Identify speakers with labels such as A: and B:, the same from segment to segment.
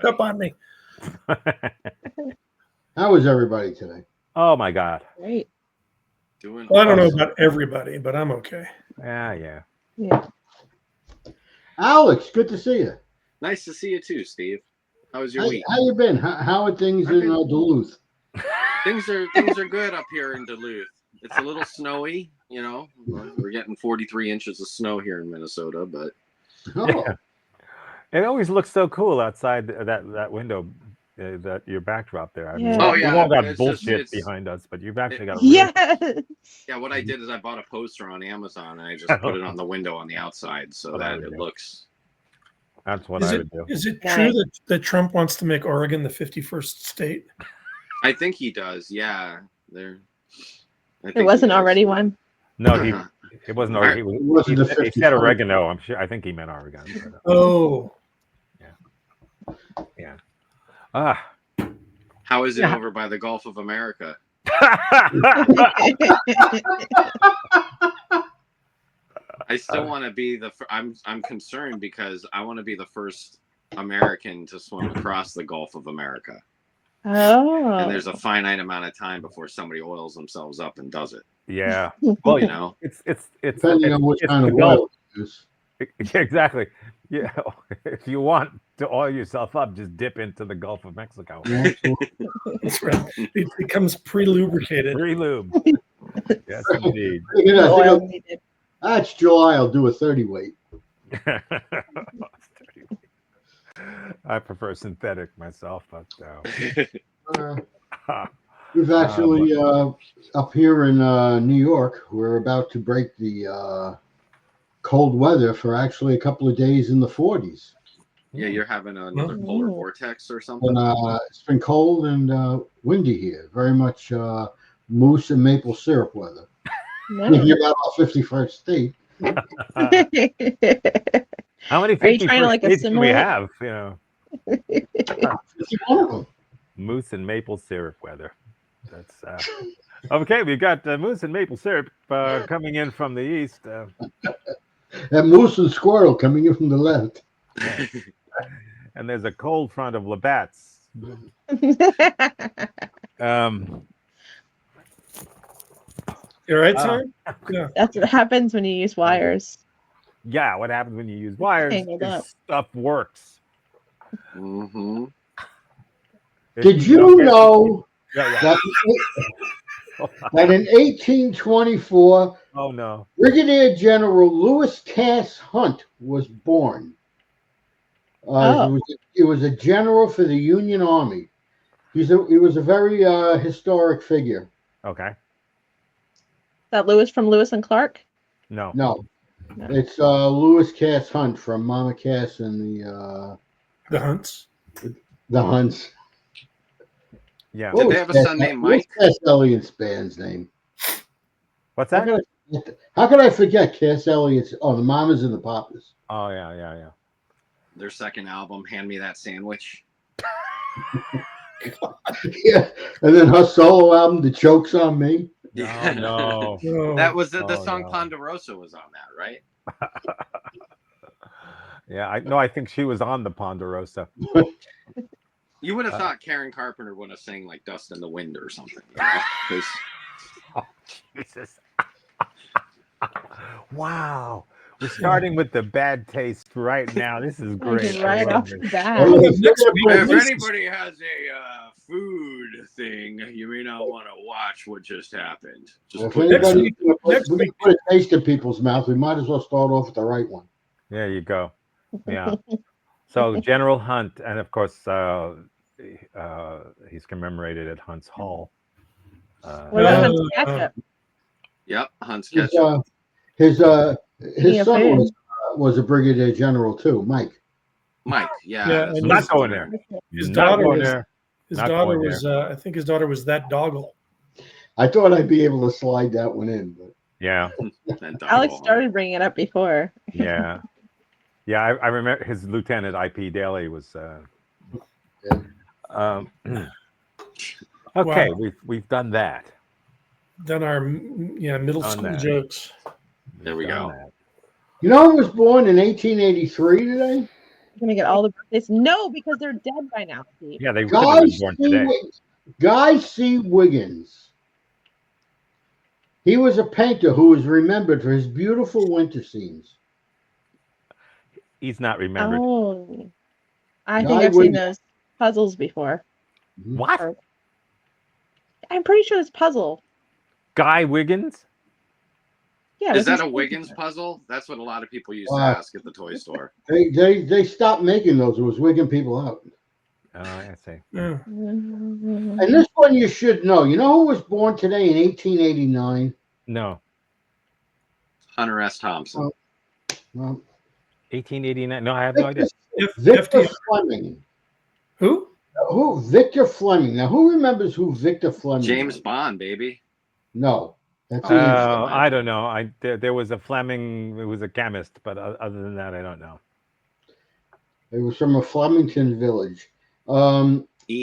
A: snuck up on me.
B: How was everybody today?
C: Oh my God.
D: Great.
E: Doing
A: Well, I don't know
E: awesome.
A: about everybody, but I'm okay.
C: Yeah.
D: Yeah.
B: Alex, good to see you.
E: Nice to see you too, Steve. How was your
B: How,
E: week?
B: how you been? How are things
E: I've
B: in
E: been-
B: Duluth?
E: Things are good up here in Duluth. It's a little snowy, you know. We're getting 43 inches of snow here in Minnesota, but
B: Oh,
C: Yeah. It always looks so cool outside that window, that your backdrop there. I mean,
D: Yeah.
E: Oh,
C: we've
E: yeah,
C: all got
E: it's
C: bullshit
E: just-
C: behind us, but you've actually got a real.
D: Yes.
E: yeah, what I did is I bought a poster on Amazon and I just put it on the window on the outside so
C: What I
E: that
C: would
E: it
C: do.
E: looks.
C: That's what
A: Is
C: I
A: it
C: would do.
A: is it
D: Nice.
A: true that Trump wants to make Oregon the 51st state?
E: I think he does. Yeah, there.
D: There wasn't already one.
C: No, it wasn't.
E: Alright.
C: He,
B: It wasn't the
C: he said
B: 51st.
C: oregano. I'm sure. I think he meant Oregon. But,
A: Oh,
C: yeah. Ah.
E: How is it
C: Yeah.
E: over by the Gulf of America? I still want to be I'm concerned because I want to be the first American to swim across the Gulf of America.
D: Oh.
E: And there's a finite amount of time before somebody oils themselves up and does it.
C: Yeah. Well,
E: You know,
C: it's
B: depending on what
C: it's
B: kind
C: the
B: of
C: Gulf.
B: oil it is.
C: Exactly. Yeah. If you want to oil yourself up, just dip into the Gulf of Mexico.
B: Yeah, so-
A: that's right. It becomes pre-lubricated.
C: Pre-lube. Yes, indeed.
B: You know, I think
D: Oil
B: I'll-
D: needed.
B: that's July. I'll do a 30 weight.
C: I prefer synthetic myself, but
B: We've actually up here in New York, we're about to break the cold weather for actually a couple of days in the 40s.
E: yeah, you're having another polar vortex or something.
B: And it's been cold and windy here. Very much moose and maple syrup weather.
D: Nice.
B: You're about our 51st state.
C: how many
D: Are you trying to,
C: 51st
D: like,
C: states do we
D: assimilate?
C: have? You know,
B: 51 of them.
C: moose and maple syrup weather. That's okay. We've got moose and maple syrup coming in from the east.
B: And moose and squirrel coming in from the left.
C: And there's a cold front of Labatt's.
A: You all right, Tom? Yeah.
D: That's what happens when you use wires.
C: Yeah, what happens when you use wires?
D: Tangled
C: is
D: up.
C: Stuff works.
E: Mm-hmm.
C: If
B: Did
C: don't
B: you
C: get-
B: know
C: Yeah.
B: that in 1824,
C: Oh no.
B: Brigadier General Lewis Cass Hunt was born?
D: Oh.
B: He was a general for the Union Army. He was a very historic figure.
C: Okay.
D: That Lewis from Lewis and Clark?
C: No.
B: No, it's Lewis Cass Hunt from Mama Cass and
A: The Hunts.
B: the Hunts.
C: Yeah.
E: Did they have a son named Mike?
B: What's Cass Elliott's band's name?
C: What's
B: How
C: that?
B: could I forget Cass Elliott's? Oh, the Mamas and the Papas.
C: Oh yeah.
E: Their second album, Hand Me That Sandwich.
B: Yeah, and then her solo album, The Joke's on Me.
C: No, no.
A: Oh,
E: That was the
C: Oh,
E: song
C: no.
E: Ponderosa was on that, right?
C: Yeah, I think she was on the Ponderosa.
E: You would have thought Karen Carpenter would have sang like Dust in the Wind or something. You know? 'Cause
C: Oh, Jesus. Wow. We're starting with the bad taste right now. This is great. I
D: Right
C: love
D: off
C: this.
D: the bat.
A: Oh, next week,
E: if
A: this is-
E: anybody has a food thing, you may not want to watch what just happened. Just
B: If
E: put
A: next
E: that-
B: anybody
A: next
B: we
A: week-
B: put a taste in people's mouth, we might as well start off with the right one.
C: There you go. Yeah. So General Hunt, and of course, he's commemorated at Hunt's Hall.
D: What about
A: Uh,
D: Hunt's ketchup?
E: Yep, Hunt's
B: His
E: ketchup.
B: his
D: Yeah,
B: son
D: food.
B: was a brigadier general too, Mike.
E: Mike, yeah.
A: Yeah,
E: that's
A: and
E: what
C: Not
E: it's
C: going
E: under.
C: there.
A: His
C: Not
A: daughter
C: going
A: was-
C: there.
A: His
C: Not
A: daughter
C: going
A: was, I think his daughter was that doggle.
B: I thought I'd be able to slide that one in, but
C: Yeah.
E: That
D: Alex
E: double.
D: started bringing it up before.
C: Yeah. Yeah, I remember his lieutenant IP Daly was okay,
A: Wow.
C: we've done that.
A: Done our middle
C: On
A: school
C: that.
A: jokes.
E: There we
C: Done
E: go.
C: that.
B: you know who was born in 1883 today?
D: gonna get all the birthdays. No, because they're dead by now, Steve.
C: Yeah, they could have
B: Guy
C: been born
B: C.
C: today.
B: Guy C. Wiggins. He was a painter who was remembered for his beautiful winter scenes.
C: He's not remembered.
D: Oh, I
B: Guy
D: think I've seen
B: Wiggins.
D: those puzzles before.
C: What?
D: Or- I'm pretty sure it's puzzle.
C: Guy Wiggins?
D: Yeah.
E: Is
D: with
E: that
D: his
E: a
D: face
E: Wiggins
D: in it.
E: puzzle? That's what a lot of people used to
B: Wow.
E: ask at the toy store.
B: They stopped making those. It was wigging people out.
C: Oh, I see.
A: Yeah.
B: And this one you should know. You know who was born today in 1889?
C: No.
E: Hunter S. Thompson.
B: Well,
C: 1889. No, I have no idea.
B: Victor
A: FDR.
B: Fleming.
A: Who?
B: Who? Victor Fleming. Now, who remembers who Victor Fleming
E: James
B: was?
E: Bond, baby.
B: No. That's
C: Oh,
B: English.
C: I don't know. There was a Fleming. It was a chemist, but other than that, I don't know.
B: It was from a Flemington village. He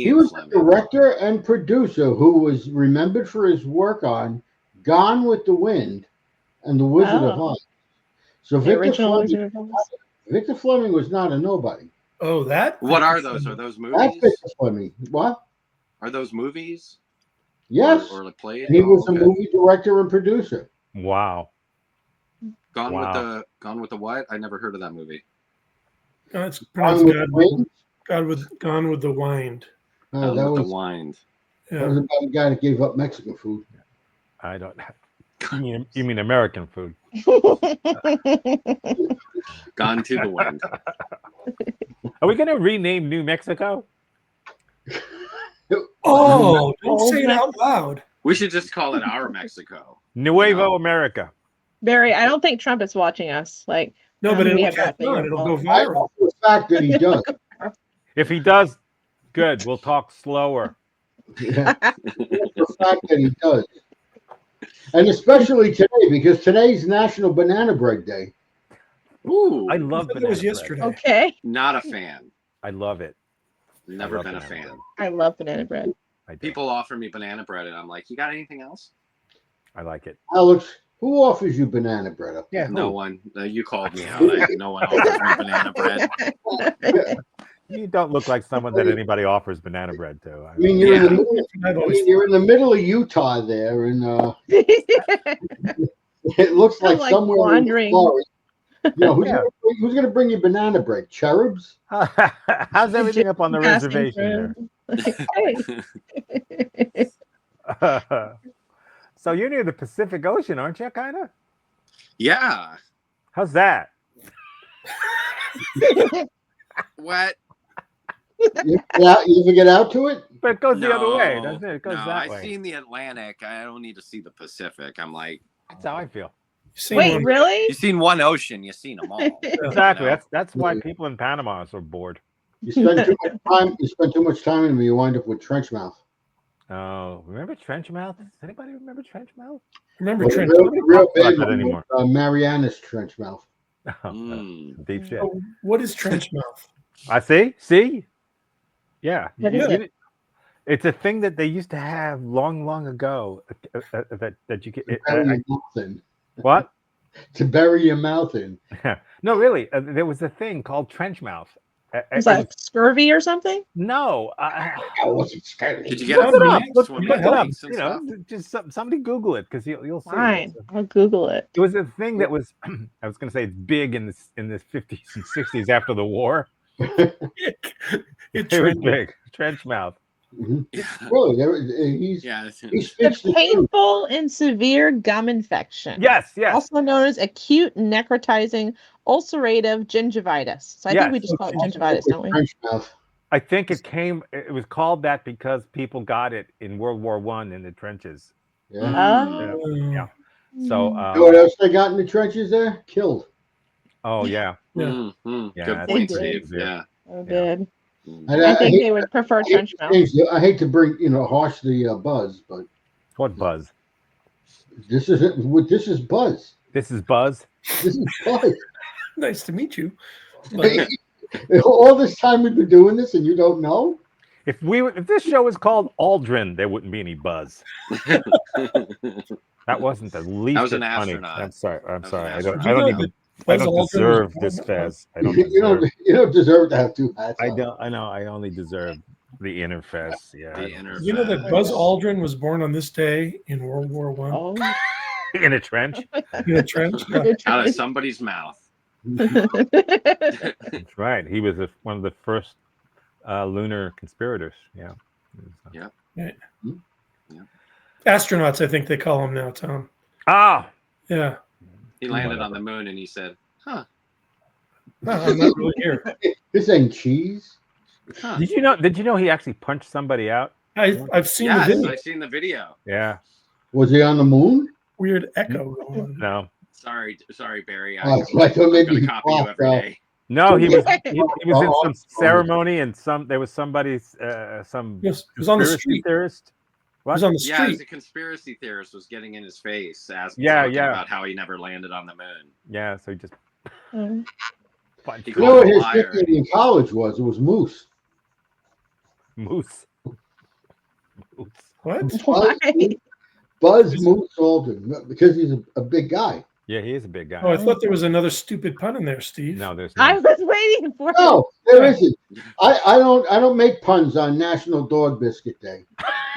E: Ian
B: was the
E: Fleming.
B: director and producer who was remembered for his work on Gone with the Wind and The Wizard of
D: Oh.
B: Oz. So
D: The
B: Victor
D: original
B: Fleming,
D: Wizard of Oz.
B: Victor Fleming was not a nobody.
A: Oh, that.
E: What are those? Are those
B: That's
E: movies?
B: Victor Fleming. What?
E: Are those movies?
B: Yes.
E: Or like plays?
B: He was
E: Oh,
B: a
E: okay.
B: movie director and producer.
C: Wow.
E: Gone
C: Wow.
E: with the what? I never heard of that movie.
A: No, it's
B: Gone
A: pronounced
B: with the Wind.
A: Gone with the Wind.
B: Oh, that
E: with
B: was
E: the wind.
B: that
A: Yeah.
B: was about a guy that gave up Mexican food.
C: I don't. You mean American food?
E: Gone to the wind.
C: Are we going to rename New Mexico?
A: Oh, don't say it out loud.
E: We should just call it our Mexico.
C: Nuevo
E: No.
C: America.
D: Barry, I don't think Trump is watching us. Like,
A: No, but
D: we
A: it'll
D: have
A: catch
D: that
A: on.
D: thing.
A: It'll go
B: I
A: viral.
B: know for the fact that he does.
C: If he does, good. We'll talk slower.
B: Yeah. The fact that he does. And especially today, because today's National Banana Bread Day.
E: Ooh,
C: I love
A: It
C: banana
A: was
C: bread.
A: yesterday.
D: okay.
E: not a fan.
C: I love it.
E: Never
C: love
E: been a
C: banana
E: fan.
D: I love banana bread.
C: I do.
E: People offer me banana bread, and I'm like, "You got anything else?"
C: I like it.
B: Alex, who offers you banana bread up there?
C: Yeah.
E: No one. You called me out. No one offers me banana bread.
C: You don't look like someone that anybody offers banana bread to.
B: I mean, you're,
E: Yeah.
B: in the middle,
A: I've
B: I
A: always
B: mean, you're in the middle of Utah there, and it looks
D: I'm
B: like
D: like
B: somewhere
D: wandering.
B: in Florida. You know,
C: Yeah.
B: who's going to bring you banana bread? Cherubs?
C: How's everything up on the
D: Asking
C: reservation
D: Hey.
C: there? So you're near the Pacific Ocean, aren't you? Kind of.
E: Yeah.
C: How's that?
E: What?
B: You ever get out to it?
C: But it goes the other way,
E: No.
C: doesn't it? It goes
E: No,
C: that
E: I've
C: way.
E: seen the Atlantic. I don't need to see the Pacific. I'm like,
C: That's how I feel.
A: seen
D: Wait,
A: one.
D: really?
E: you've seen one ocean, you've seen them all.
C: Exactly.
E: No.
C: That's why people in Panama are so bored.
B: You spend too much time. You spend too much time in them, you wind up with trench mouth.
C: Oh, remember Trenchmouth? Does anybody remember Trenchmouth?
A: Remember
B: Well,
A: Trent?
B: real
C: talk about
B: bad
C: that
B: one
C: anymore.
B: was, Mariana's trench mouth.
E: Mm.
C: Deep shit.
A: Oh, what is trench mouth?
C: I see. Yeah,
D: What is
C: it? It's a thing that they used to have long ago. That you
B: To
C: could.
B: bury your mouth in.
C: What?
B: To bury your mouth in.
C: No, really. There was a thing called trench mouth.
D: Was that scurvy or something?
C: No.
B: I wasn't scared.
E: Did you get it
A: Look
E: from
A: it
E: like
A: up.
C: Look
E: swimming
C: it up.
E: lanes and
C: You know,
E: stuff?
C: just somebody Google it because you'll see.
D: Fine. I'll Google it.
C: It was a thing that was. I was going to say it's big in the 50s and 60s after the war.
A: It
C: It was
A: trended.
C: big. Trench mouth.
B: Mhm.
E: Yeah.
B: Really, he
E: Yeah.
B: speaks
D: The
B: the truth.
D: painful and severe gum infection.
C: Yes.
D: Also known as acute necrotizing ulcerative gingivitis. So I think we just call it gingivitis, don't we?
B: Trench mouth.
C: I think it came. It was called that because people got it in World War One in the trenches.
B: Yeah.
D: Oh.
C: Yeah. So.
B: You know what else they got in the trenches there? Killed.
C: Oh yeah.
A: Yeah.
E: Mhm.
C: Yeah,
E: Good
C: that's
E: point,
D: did.
E: Steve.
C: Yeah.
E: Yeah.
D: Oh, good.
E: Mm.
B: And
D: I think
B: hate-
D: they would prefer
B: I hate
D: trench
B: to
D: mouth.
B: change I hate to bring harsh the buzz, but
C: What buzz?
B: this is it. This is buzz.
C: This is Buzz.
B: This is buzz.
A: Nice to meet you. But
B: All this time we've been doing this, and you don't know.
C: If this show was called Aldrin, there wouldn't be any buzz. That wasn't the least
E: That was an
C: bit funny.
E: astronaut.
C: I'm sorry. I'm
E: was
C: sorry.
E: an
C: I don't
A: astronaut.
C: even. I
A: Buzz
C: don't
A: Aldrin was
C: deserve
A: born
C: this
A: that-
C: fez. I don't
B: You don't,
C: deserve.
B: you don't deserve to have two hats.
C: I
B: on.
C: don't. I know. I only deserve the inner fez. Yeah.
E: The inner
A: You know that
E: fez.
A: Buzz Aldrin was born on this day in World War One
D: Oh.
C: In a trench.
A: in a trench. Yeah.
E: Out of somebody's mouth.
C: That's right. He was one of the first lunar conspirators. Yeah.
A: Astronauts, I think they call them now, Tom.
C: Ah.
A: Yeah.
E: He landed on the moon and he said, "Huh,
A: No, I'm not really here.
B: This ain't cheese.
E: huh."
C: Did you know? Did you know he actually punched somebody out?
A: I've seen
E: Yes,
A: the video.
E: I've seen the video.
C: Yeah.
B: Was he on the moon?
A: Weird echo going on.
C: No.
E: Sorry, Barry.
B: Oh, I thought
E: I'm
B: maybe
E: gonna
B: he
E: copy you
B: flopped
E: every
B: out.
E: day.
C: No, he was in
B: Oh,
C: some ceremony and there was somebody's some
A: Yes, it was on the
C: conspiracy
A: street.
C: theorist.
A: It
C: What?
A: was on the
E: Yeah,
A: street.
E: a conspiracy theorist was getting in his face, talking about how he never landed on the moon.
C: Yeah, so he just
D: Mm.
C: punched
E: He
B: You know what his
E: Liar.
B: nickname in college was? It was Moose.
C: Moose. Moose.
A: What?
D: Why?
B: Buzz Moose Aldrin, because he's a big guy.
C: Yeah, he is a big guy.
A: Oh, I thought there was another stupid pun in there, Steve.
C: No, there's
D: I
C: no.
D: was waiting for it.
B: No, there isn't. I don't make puns on National Dog Biscuit Day.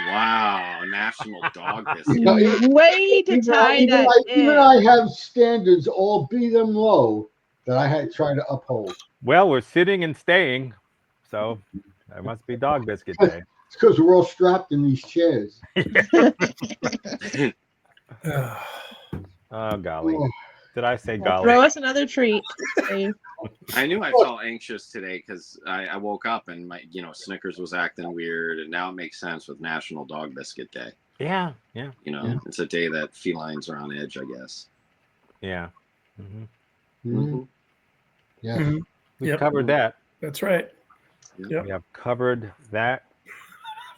E: Wow, National Dog
B: You
E: Biscuit.
B: know,
D: Way to tie that
B: even
D: in.
B: I have standards, all be them low, that I had to try to uphold.
C: Well, we're sitting and staying, so it must be Dog Biscuit Day.
B: It's because we're all strapped in these chairs.
C: Oh golly,
B: Oh,
C: did I say
D: Well,
C: golly?
D: throw us another treat. Steve.
E: I knew I felt anxious today because I woke up and my Snickers was acting weird, and now it makes sense with National Dog Biscuit Day.
C: Yeah, yeah,
B: Yeah.
E: It's a day that felines are on edge, I guess.
C: yeah. hmm
B: mhm. Yeah.
A: Mhm.
C: We
A: Yep.
C: covered that.
A: That's right. Yep.
C: We have covered that.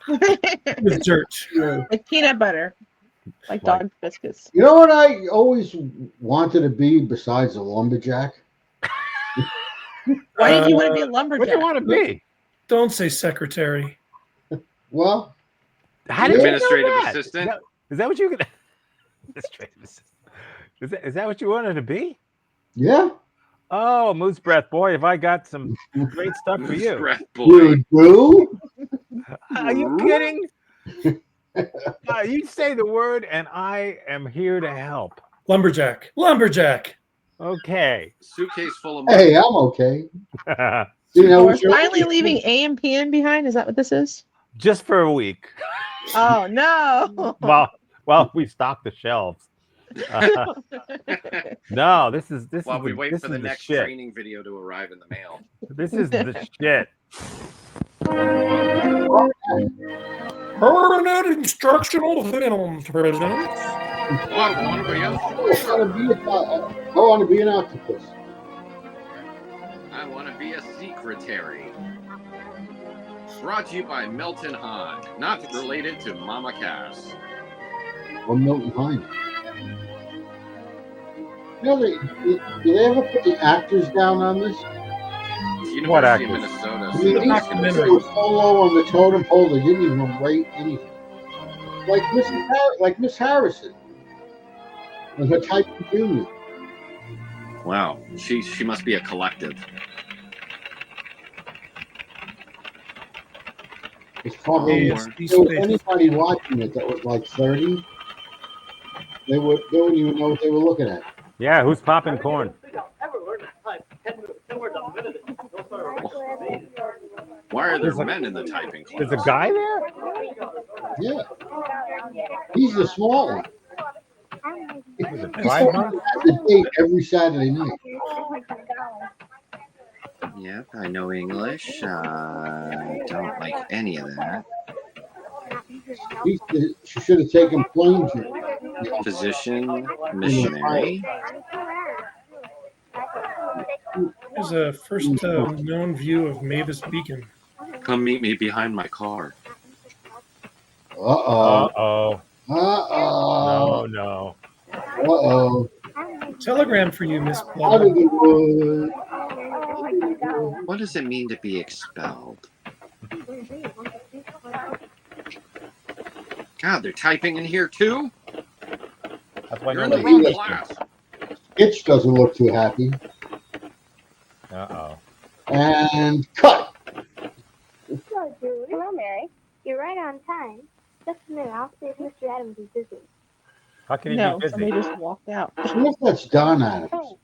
A: With dirt.
D: Like peanut butter. Like dog biscuits.
B: You know what I always wanted to be besides a lumberjack?
D: Why did you want to be a
C: What do
D: lumberjack?
C: you want to be?
A: Don't say secretary.
B: Well,
C: How did you know
E: Administrative
C: that?
E: assistant?
C: Is that what you? Administrative assistant. Is that what you wanted to be?
B: yeah.
C: Oh, Moose Breath, boy, have I got some great stuff for you.
E: Breath boy.
B: You do?
C: Are you kidding? You say the word, and I am here to help.
A: Lumberjack. Lumberjack.
C: Okay.
E: Suitcase full of money.
B: Hey, I'm okay.
C: Just
B: You know,
D: We're finally leaving AM/PM behind. Is that what this is?
C: for a week.
D: Oh no!
C: Well, we stocked the shelves. No, this is
E: While we wait
C: this
E: for the
C: is
E: next
C: shit.
E: training video to arrive in the mail.
C: This is the shit.
A: Permanent instructional films, President.
E: I want to be
B: I want to be an octopus.
E: I want to be a secretary. Brought to you by Milton Hahn, not related to Mama Cass.
B: Or Milton Hine. You know, did they ever put the actors down on this?
C: What
E: University of
C: actors?
E: Minnesota.
B: I mean, these
A: documentary.
B: people were so low on the totem pole, they didn't even rate anything. Like Miss Harrison. With her type junior.
E: Wow, she must be a collective.
B: It's probably
E: Or-
B: if there was anybody watching it that was like 30, they wouldn't even know what they were looking at.
C: Yeah, who's popping corn?
E: Why are there men in the typing class?
C: There's a guy there?
B: Yeah. He's the small one.
C: Was it
B: He's
C: Pride
B: at
C: Month?
B: the date every Saturday night.
E: Yep, I know English. I don't like any of that.
B: She should have taken plane trip.
E: Physician, missionary.
A: Here's a first known view of Mavis Beacon.
E: Come meet me behind my car.
B: Uh-oh.
C: Uh-oh.
B: Uh-oh.
C: No.
B: Uh-oh.
A: Telegram for you, Miss
B: Out of
A: Plummer.
B: the wood.
E: What does it mean to be expelled? God, they're typing in here too?
C: That's why
E: You're in the
C: nobody.
E: wrong class.
B: Hitch doesn't look too happy.
C: Uh-oh.
B: And cut.
F: Hello, Julie. Hello, Mary. You're right on time. Just a minute. I'll see if Mr. Adams is busy.
C: How can he
D: No,
C: be busy?
D: somebody just walked out.
B: I guess that's Don Adams.
F: Oh,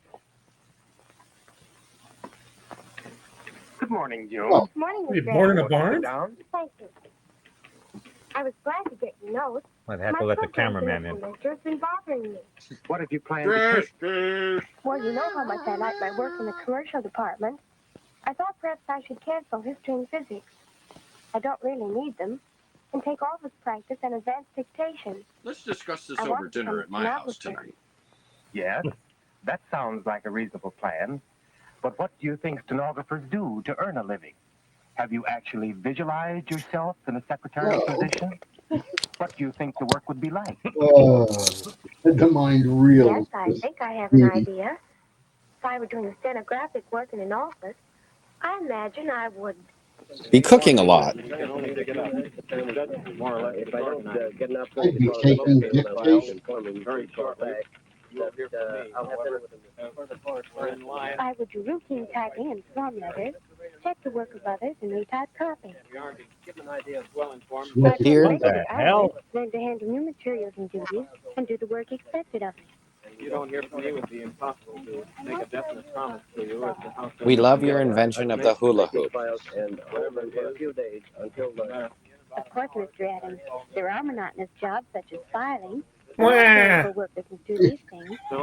G: Good morning, June.
B: Oh.
F: good morning,
A: Were you
F: Mr.
A: born in
F: Adams.
A: a barn?
G: Down.
F: Thank you. I was glad to get your note.
C: I'd have to
F: My
C: let the
F: program
C: cameraman in.
F: semester has been bothering me.
G: What have you planned to take?
F: Well, you know how much I like my work in the commercial department. I thought perhaps I should cancel history and physics. I don't really need them. And take office practice and advanced dictation.
E: Let's discuss this
F: I
E: over
F: want to
E: dinner at my
F: become a
E: house
F: stenographer.
E: tonight.
G: Yes, that sounds like a reasonable plan. But what do you think stenographers do to earn a living? Have you actually visualized yourself in a secretary
B: No.
G: position? What do you think the work would be like?
B: The mind reels.
F: Yes, I think I have an idea. If I were doing stenographic work in an office, I imagine I would.
H: Be cooking a lot.
B: I'd be taking dictation.
F: I would do routine typing and form letters, check the work of others, and retype copy.
B: What the
H: Here.
C: What the hell?
F: Learn to handle new materials and duties, and do the work expected of me.
H: We love your invention of the hula hoop.
F: Of course, Mr. Adams, there are monotonous jobs such as filing.
A: Wah.
F: For work that can do these things.
B: You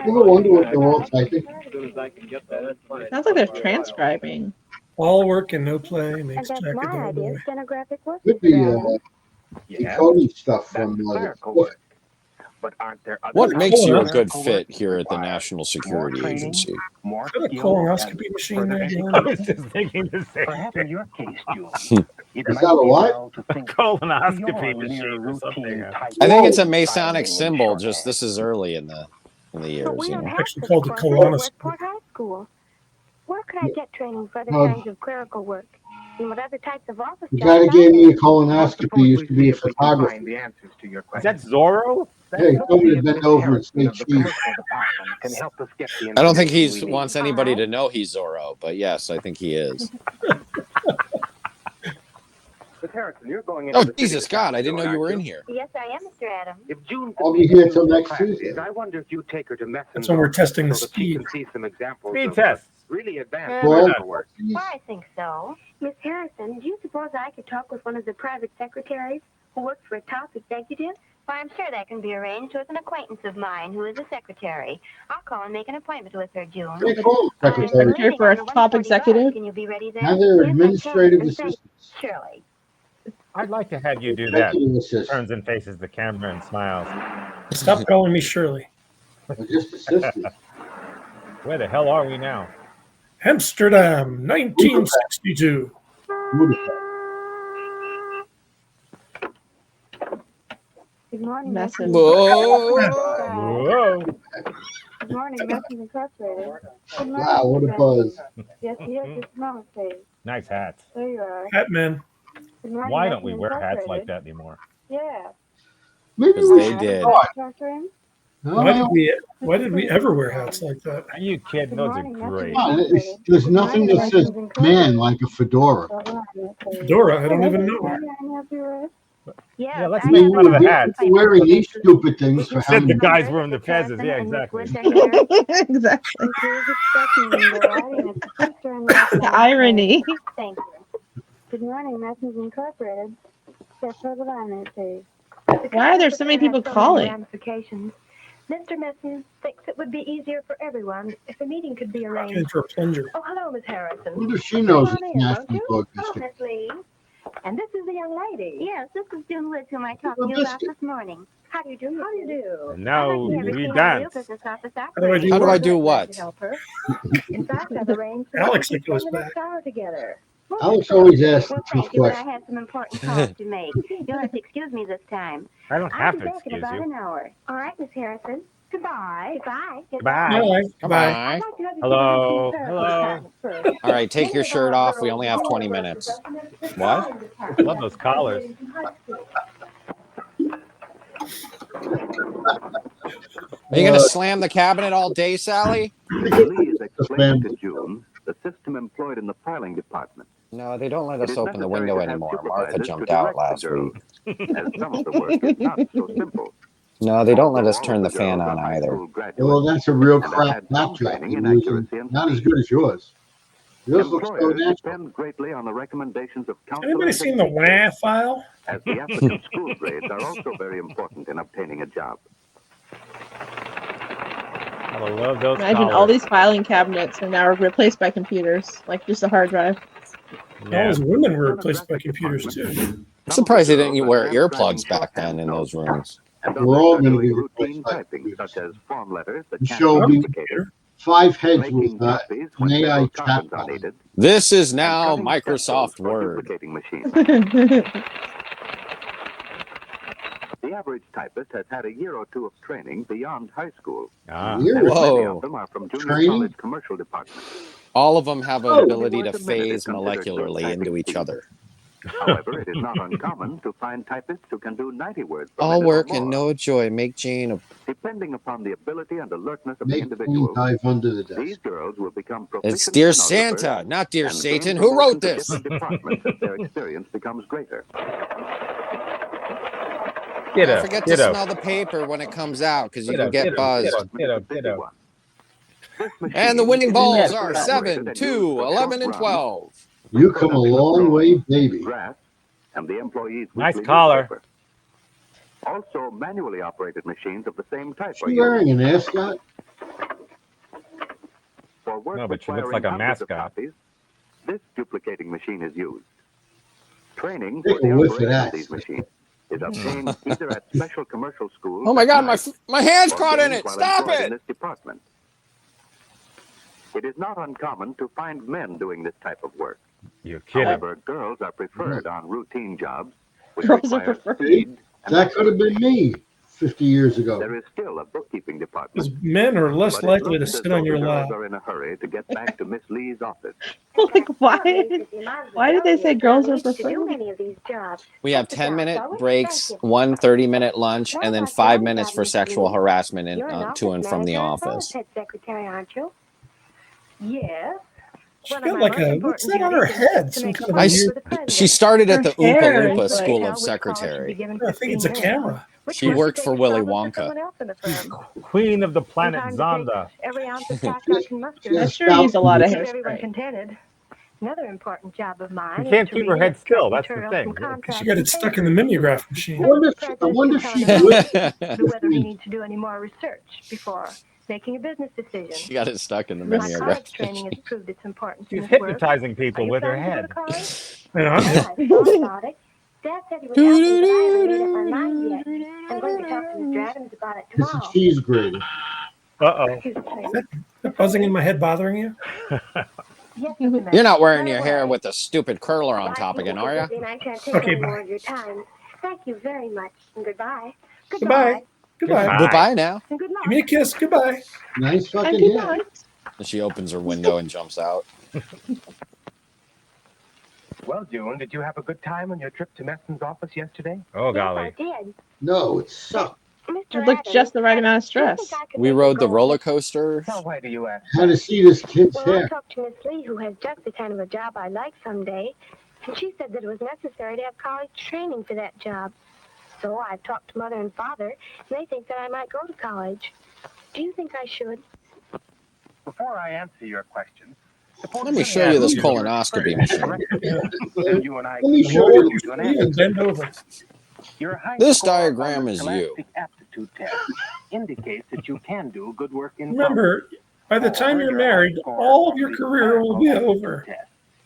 B: ever wonder what they're all typing?
D: Sounds like they're transcribing.
A: All work and no play
F: And
A: makes
F: that's
A: Jack a
F: my
A: dull
F: idea
A: boy.
F: of stenographic work,
B: Could be
F: Mr. Adams.
G: Yes,
B: decoding stuff
G: that's
B: from
G: clerical work. But aren't there other
H: What makes you a good
G: clerical
H: fit
G: work
H: here at the
G: required?
H: National Security
G: More training,
H: Agency?
G: More
A: Is that a
G: skill,
A: colonoscopy
G: and
A: machine there,
G: further
A: John?
C: I was just thinking the same
G: Perhaps in
C: thing.
G: your case, June, it
B: Is
G: might
B: that a
G: be
B: what?
G: well to think
C: Colonoscopy
G: beyond
C: machine
G: mere
C: or something.
G: routine typing,
H: I think it's a
G: filing,
H: Masonic
G: and
H: symbol. Just
G: shorthand.
H: this is early in the
F: But
H: years,
F: we
H: you
F: don't
H: know.
F: have
A: Actually
F: such
A: called the
F: courses at
A: colonoscopy.
F: Westport High School. Where could I get training for other
B: Well,
F: kinds of clerical work? And what other types of office
B: The
F: jobs
B: guy that
F: are
B: gave me a
F: there?
B: colonoscopy used to be a
G: Suppose we see if we can
B: photographer.
G: find the answers to your
C: Is
G: questions.
C: that Zorro?
B: Hey, he
G: Let's
B: told me
G: see
B: to
G: if
B: bend
G: Miss
B: over and
G: Harrison
B: say
G: of the
B: cheese.
G: commercial department can help us get the
H: I don't think
G: information
H: he
G: we
H: wants
G: need.
H: anybody to know he's Zorro, but yes, I think he is.
G: Miss Harrison, you're going into
H: Oh,
G: the city
H: Jesus
G: this
H: God, I didn't know
G: afternoon,
H: you were
G: aren't
H: in here.
F: Yes, I am, Mr. Adams.
G: If June
B: I'll
G: could
B: be
G: take
B: here
G: you
B: till
G: to
B: next
G: classes,
B: Tuesday.
G: I wonder if you'd take her to Messon's
A: That's when we're
G: office
A: testing the
G: so that she
A: speed.
G: can see some examples
C: Speed
G: of
C: test.
G: really advanced
C: Yeah,
B: Well,
G: clerical work.
F: Well, I think so. Miss Harrison, do you suppose I could talk with one of the private secretaries who works for a top executive? Why, I'm sure that can be arranged with an acquaintance of mine who is a secretary. I'll call and make an appointment with her, June.
B: They call them secretaries.
D: Secretary for a top executive?
F: Can you be ready then?
B: Now they're
F: Yes, I
B: administrative
F: can. And thank-
B: assistants.
F: Surely.
C: I'd like to have you do that.
B: Executive assistants.
C: Turns and faces the camera and smiles.
A: Stop calling me Shirley.
B: They're just assistants.
C: Where the hell are we now?
A: Amsterdam, 1962.
B: Beautiful.
F: Good morning,
D: Message.
H: Whoa!
C: Whoa!
F: Good morning, Message Incorporated. Good morning,
B: Wow, what a
F: Mr.
B: buzz.
F: Yes, yes, it's Mama Say.
C: Nice hats.
F: There you are.
A: Hat man.
F: Good morning,
C: Why don't we
F: Message
C: wear hats like
F: Incorporated.
C: that anymore?
F: Yeah.
B: Maybe
H: Because
B: we
H: they
B: should
H: did.
B: start.
F: Catherine?
A: Why did we ever wear hats like that?
C: Are you kidding? Those are great.
B: Come on, there's nothing that says man like a fedora.
A: Fedora, I don't even know.
C: Yeah, let's
F: I
C: make
F: have
C: fun of the
F: a-
C: hats.
B: We're wearing these stupid things for how
C: Said the
B: many
C: guys wearing the fezzes. Yeah, exactly.
D: Exactly. The irony.
F: Thank you. Good morning, Message Incorporated. That's what I'm going to say.
D: Why are there so many people calling?
F: Ramifications. Mr. Message thinks it would be easier for everyone if a meeting could be
A: Rocking
F: arranged.
A: for a plunger.
F: Oh, hello, Miss Harrison.
B: Wonder if she knows
F: Come
B: it's
F: on in,
B: National
F: won't you?
B: Bug
F: Oh,
B: District.
F: Miss Lee. And this is the young lady. Yes, this is June Woods, whom I talked to you
B: Well,
F: about this morning. How do you do? How do you do?
C: And now
F: I'd like to have her
C: we
F: seen on
C: dance.
F: the business office
A: How do I do
H: How do I
A: what?
H: do what?
F: Help her. In fact, I've arranged for
A: Alex
F: us to
A: think it was
F: spend the
A: back.
F: next hour together.
B: Alex always asks
F: Well,
B: the tough
F: thank you, but I
B: questions.
F: had some important calls to make. You'll have to excuse me this time.
C: I don't
F: I'll
C: have
F: be
C: to
F: back in
C: excuse
F: about
C: you.
F: an hour. All right, Miss Harrison. Goodbye. Goodbye.
C: Goodbye.
A: Bye.
F: I'd like to have you
C: Hello.
F: see the
C: Hello.
F: clerical department first.
H: All right, take
F: Many
H: your
F: of
H: shirt
F: our
H: off. We
F: girls
H: only have
F: do
H: 20
F: work with
H: minutes.
F: us.
H: What?
C: Love those collars.
H: Are you going to slam the cabinet all day, Sally?
I: Lee is explaining to June the system employed in the filing department.
H: No, they don't let
I: It
H: us
I: is
H: open the
I: necessary
H: window
I: to have
H: anymore. Martha
I: supervisors
H: jumped
I: to
H: out
I: direct the
H: last
I: girls,
H: week.
I: as some of the work is not so simple.
H: No, they don't let us
I: Although
H: turn
I: all
H: the
I: of
H: fan
I: girls
H: on
I: are high
H: either.
I: school graduates,
B: Well, that's a real
I: and have
B: crap
I: had some
B: laptop
I: training
B: you're
I: in
B: using.
I: accuracy and
B: Not as
I: speed.
B: good as yours. Yours looks so
I: Employers
B: natural.
I: depend greatly on the recommendations of
A: Anybody
I: counselors
A: seen
I: and
A: the
I: teachers,
A: WAF file?
I: as the applicant's school grades are also very important in obtaining a job.
C: I love those
D: Imagine all
C: collars.
D: these filing cabinets are now replaced by computers, like just a hard drive.
A: All
C: Yeah.
A: those women were replaced by computers too.
H: I'm
I: Some
H: surprised they
I: of the
H: didn't
I: girls
H: wear
I: are transcribing
H: earplugs back then
I: shorthand
H: in
I: notes,
H: those rooms.
I: and
B: We're
I: others
B: all
I: are
B: gonna
I: doing
B: be
I: routine
B: replaced by
I: typing,
B: computers.
I: such as form letters that
B: The
I: can't
B: show
I: be
B: be
I: duplicated,
B: 5 heads
I: making
B: with
I: copies
B: an
I: when
B: AI
I: several
B: chat
I: copies are
B: bot.
I: needed,
H: This is
I: and
H: now
I: cutting
H: Microsoft
I: stencils for
H: Word.
I: duplicating machines. The average typist has had a year or two of training beyond high school.
C: Ah.
B: Years.
I: And many
H: Whoa.
I: of them are from junior
B: Training?
I: college commercial departments.
H: All of them have an
B: Oh.
H: ability to
I: Worth a minute is
H: phase
I: considered good
H: molecularly
I: typing
H: into each
I: speed.
H: other.
I: However, it is not uncommon to find typists who can do 90 words per
H: All
I: minute
H: work
I: or
H: and
I: more,
H: no joy make Jane a...
I: depending upon the ability and alertness of the
B: Make me
I: individual.
B: dive under the
I: These
B: desk.
I: girls will become proficient
H: It's Dear
I: stenographers
H: Santa, not Dear
I: and gain
H: Satan. Who
I: promotion
H: wrote
I: to
H: this?
I: different departments as their experience becomes greater.
C: Get
H: Don't
C: up,
H: forget to
C: get up,
H: smell the paper when it comes out, because you
C: get
H: can
C: up,
H: get
C: get up,
H: buzzed.
C: get up, get up, get up.
H: And the winning
I: is
H: balls
I: carefully
H: are
I: operated
H: 7,
I: and
H: 2,
I: used for
H: 11, and
I: short runs,
H: 12.
B: You come a long way, baby.
I: grass, and the employee's
C: Nice
I: weekly
C: collar.
I: newspaper. Also, manually operated machines of the same type are
B: She
I: used.
B: wearing an ascot?
I: For work
C: No, but she looks
I: requiring
C: like a
I: hundreds of
C: mascot.
I: copies, this duplicating machine is used. Training
B: Take
I: for the
B: a whiff of
I: operation
B: that.
I: of these machines is obtained either at special commercial schools
H: Oh my
I: at
H: God,
I: night
H: my hand's
I: or
H: caught in
I: gained
H: it.
I: while
H: Stop
I: employed in
H: it.
I: this department. It is not uncommon to find men doing this type of work.
C: You're kidding.
I: However, girls are preferred on routine jobs, which
D: Girls are
I: require
D: preferred.
I: speed and
B: That could have been me 50 years
I: there
B: ago.
I: is still a bookkeeping department.
A: Because men are less
I: But it
A: likely to
I: looks as
A: sit
I: though
A: on your
I: the girls
A: lap.
I: are in a hurry to get back to Miss Lee's office.
D: Like, why did they say girls are
F: To do
D: preferred?
F: many of these jobs.
H: We have
F: Sit down,
H: 10-minute
F: shall we?
H: breaks,
F: Thank you.
H: one 30-minute lunch, and then 5 minutes for
F: Miss
H: sexual
F: Lee.
H: harassment
F: You're an
H: to and
F: office
H: from the
F: manager as well as
H: office.
F: head secretary, aren't you? Yes.
A: She
F: One of
A: got
F: my
A: like
F: most
A: a,
F: important
A: what's that on her
F: duties is
A: head?
F: to
A: Some
F: make
A: kind of a
H: I
F: appointments
A: weird,
F: with the president.
H: She started at the
D: Her hair
H: Oompa Loompa
D: is like-
H: School
F: Tell
H: of
F: which college should be
H: Secretary.
F: given
A: I think it's a
F: 15 minutes.
A: camera.
F: Which
H: She
F: one
H: worked
F: should
H: for
F: take
H: Willy
F: travel to
H: Wonka.
F: someone else in the firm?
C: Queen of the planet
F: Sometimes it
C: Zonda.
F: takes every ounce of tact I can muster.
B: Yeah.
D: I sure use a lot of
F: Keep everyone
D: hairspray.
F: contented. Another important job of mine
C: You can't
F: is to
C: keep her
F: read
C: head
F: and
C: still,
F: extract
C: that's the
F: materials
C: thing.
F: from
C: Yeah,
F: contracts
A: She got
F: and
A: it stuck in the
F: papers.
A: mimeograph machine.
B: I wonder if she would.
F: Do whether he needs to do any more research before making a business decision.
H: She got it stuck in the
F: My
H: mimeograph.
F: college training has proved its importance in
C: She's
F: this work.
C: hypnotizing people
F: Are you
C: with her
F: planning to go
C: head.
F: to college?
A: And I'm
F: Well, I've thought about it. Dad said he would help me, but I haven't made up my mind yet. I'm going to talk to Mr. Adams about it
B: It's a
F: tomorrow.
B: cheese grater.
C: Uh-oh.
F: Excuse me, please.
A: Is that buzzing in my head bothering you?
F: Yes, Mr. Mayor.
H: You're not wearing
F: Right
H: your hair
F: away.
H: with a stupid curler on
F: I
H: top
F: think
H: again,
F: you're
H: are you?
F: busy and I can't take
A: Okay,
F: any more
A: bye.
F: of your time. Thank you very much, and goodbye.
A: Goodbye. Goodbye.
C: Goodbye.
H: Goodbye now.
F: And good luck.
A: Give me a kiss. Goodbye.
B: Nice
D: And
B: fucking
D: good
B: head.
D: night.
H: And she opens her window and jumps out.
G: Well, June, did you have a good time on your trip to Messon's office yesterday?
C: Oh,
F: Yes,
C: golly.
F: I did.
B: No, it sucked.
F: Mr.
D: It looked just the right amount of
F: do you think
D: stress.
F: I could
H: We
F: make a
H: rode the
F: goal?
H: roller coaster.
G: Now, why do you ask?
B: Had to see this kid's
F: Well, I
B: hair.
F: talked to Miss Lee, who has just the kind of a job I'd like someday, and she said that it was necessary to have college training for that job. So I've talked to Mother and Father, and they think that I might go to college. Do you think I should?
G: Before I answer your question, suppose
H: Let me
G: I
H: show you this
G: ask
H: colonoscopy machine.
G: then you and I
B: Let me
G: can
B: show
G: lead
B: you.
G: you to an
A: You
G: answer.
A: can bend over.
G: Your high
H: This
G: score
H: diagram
G: on the
H: is you.
G: Scholastic Aptitude Test indicates that you can do good work in
A: Remember, by the time you're married, all of your career will be over.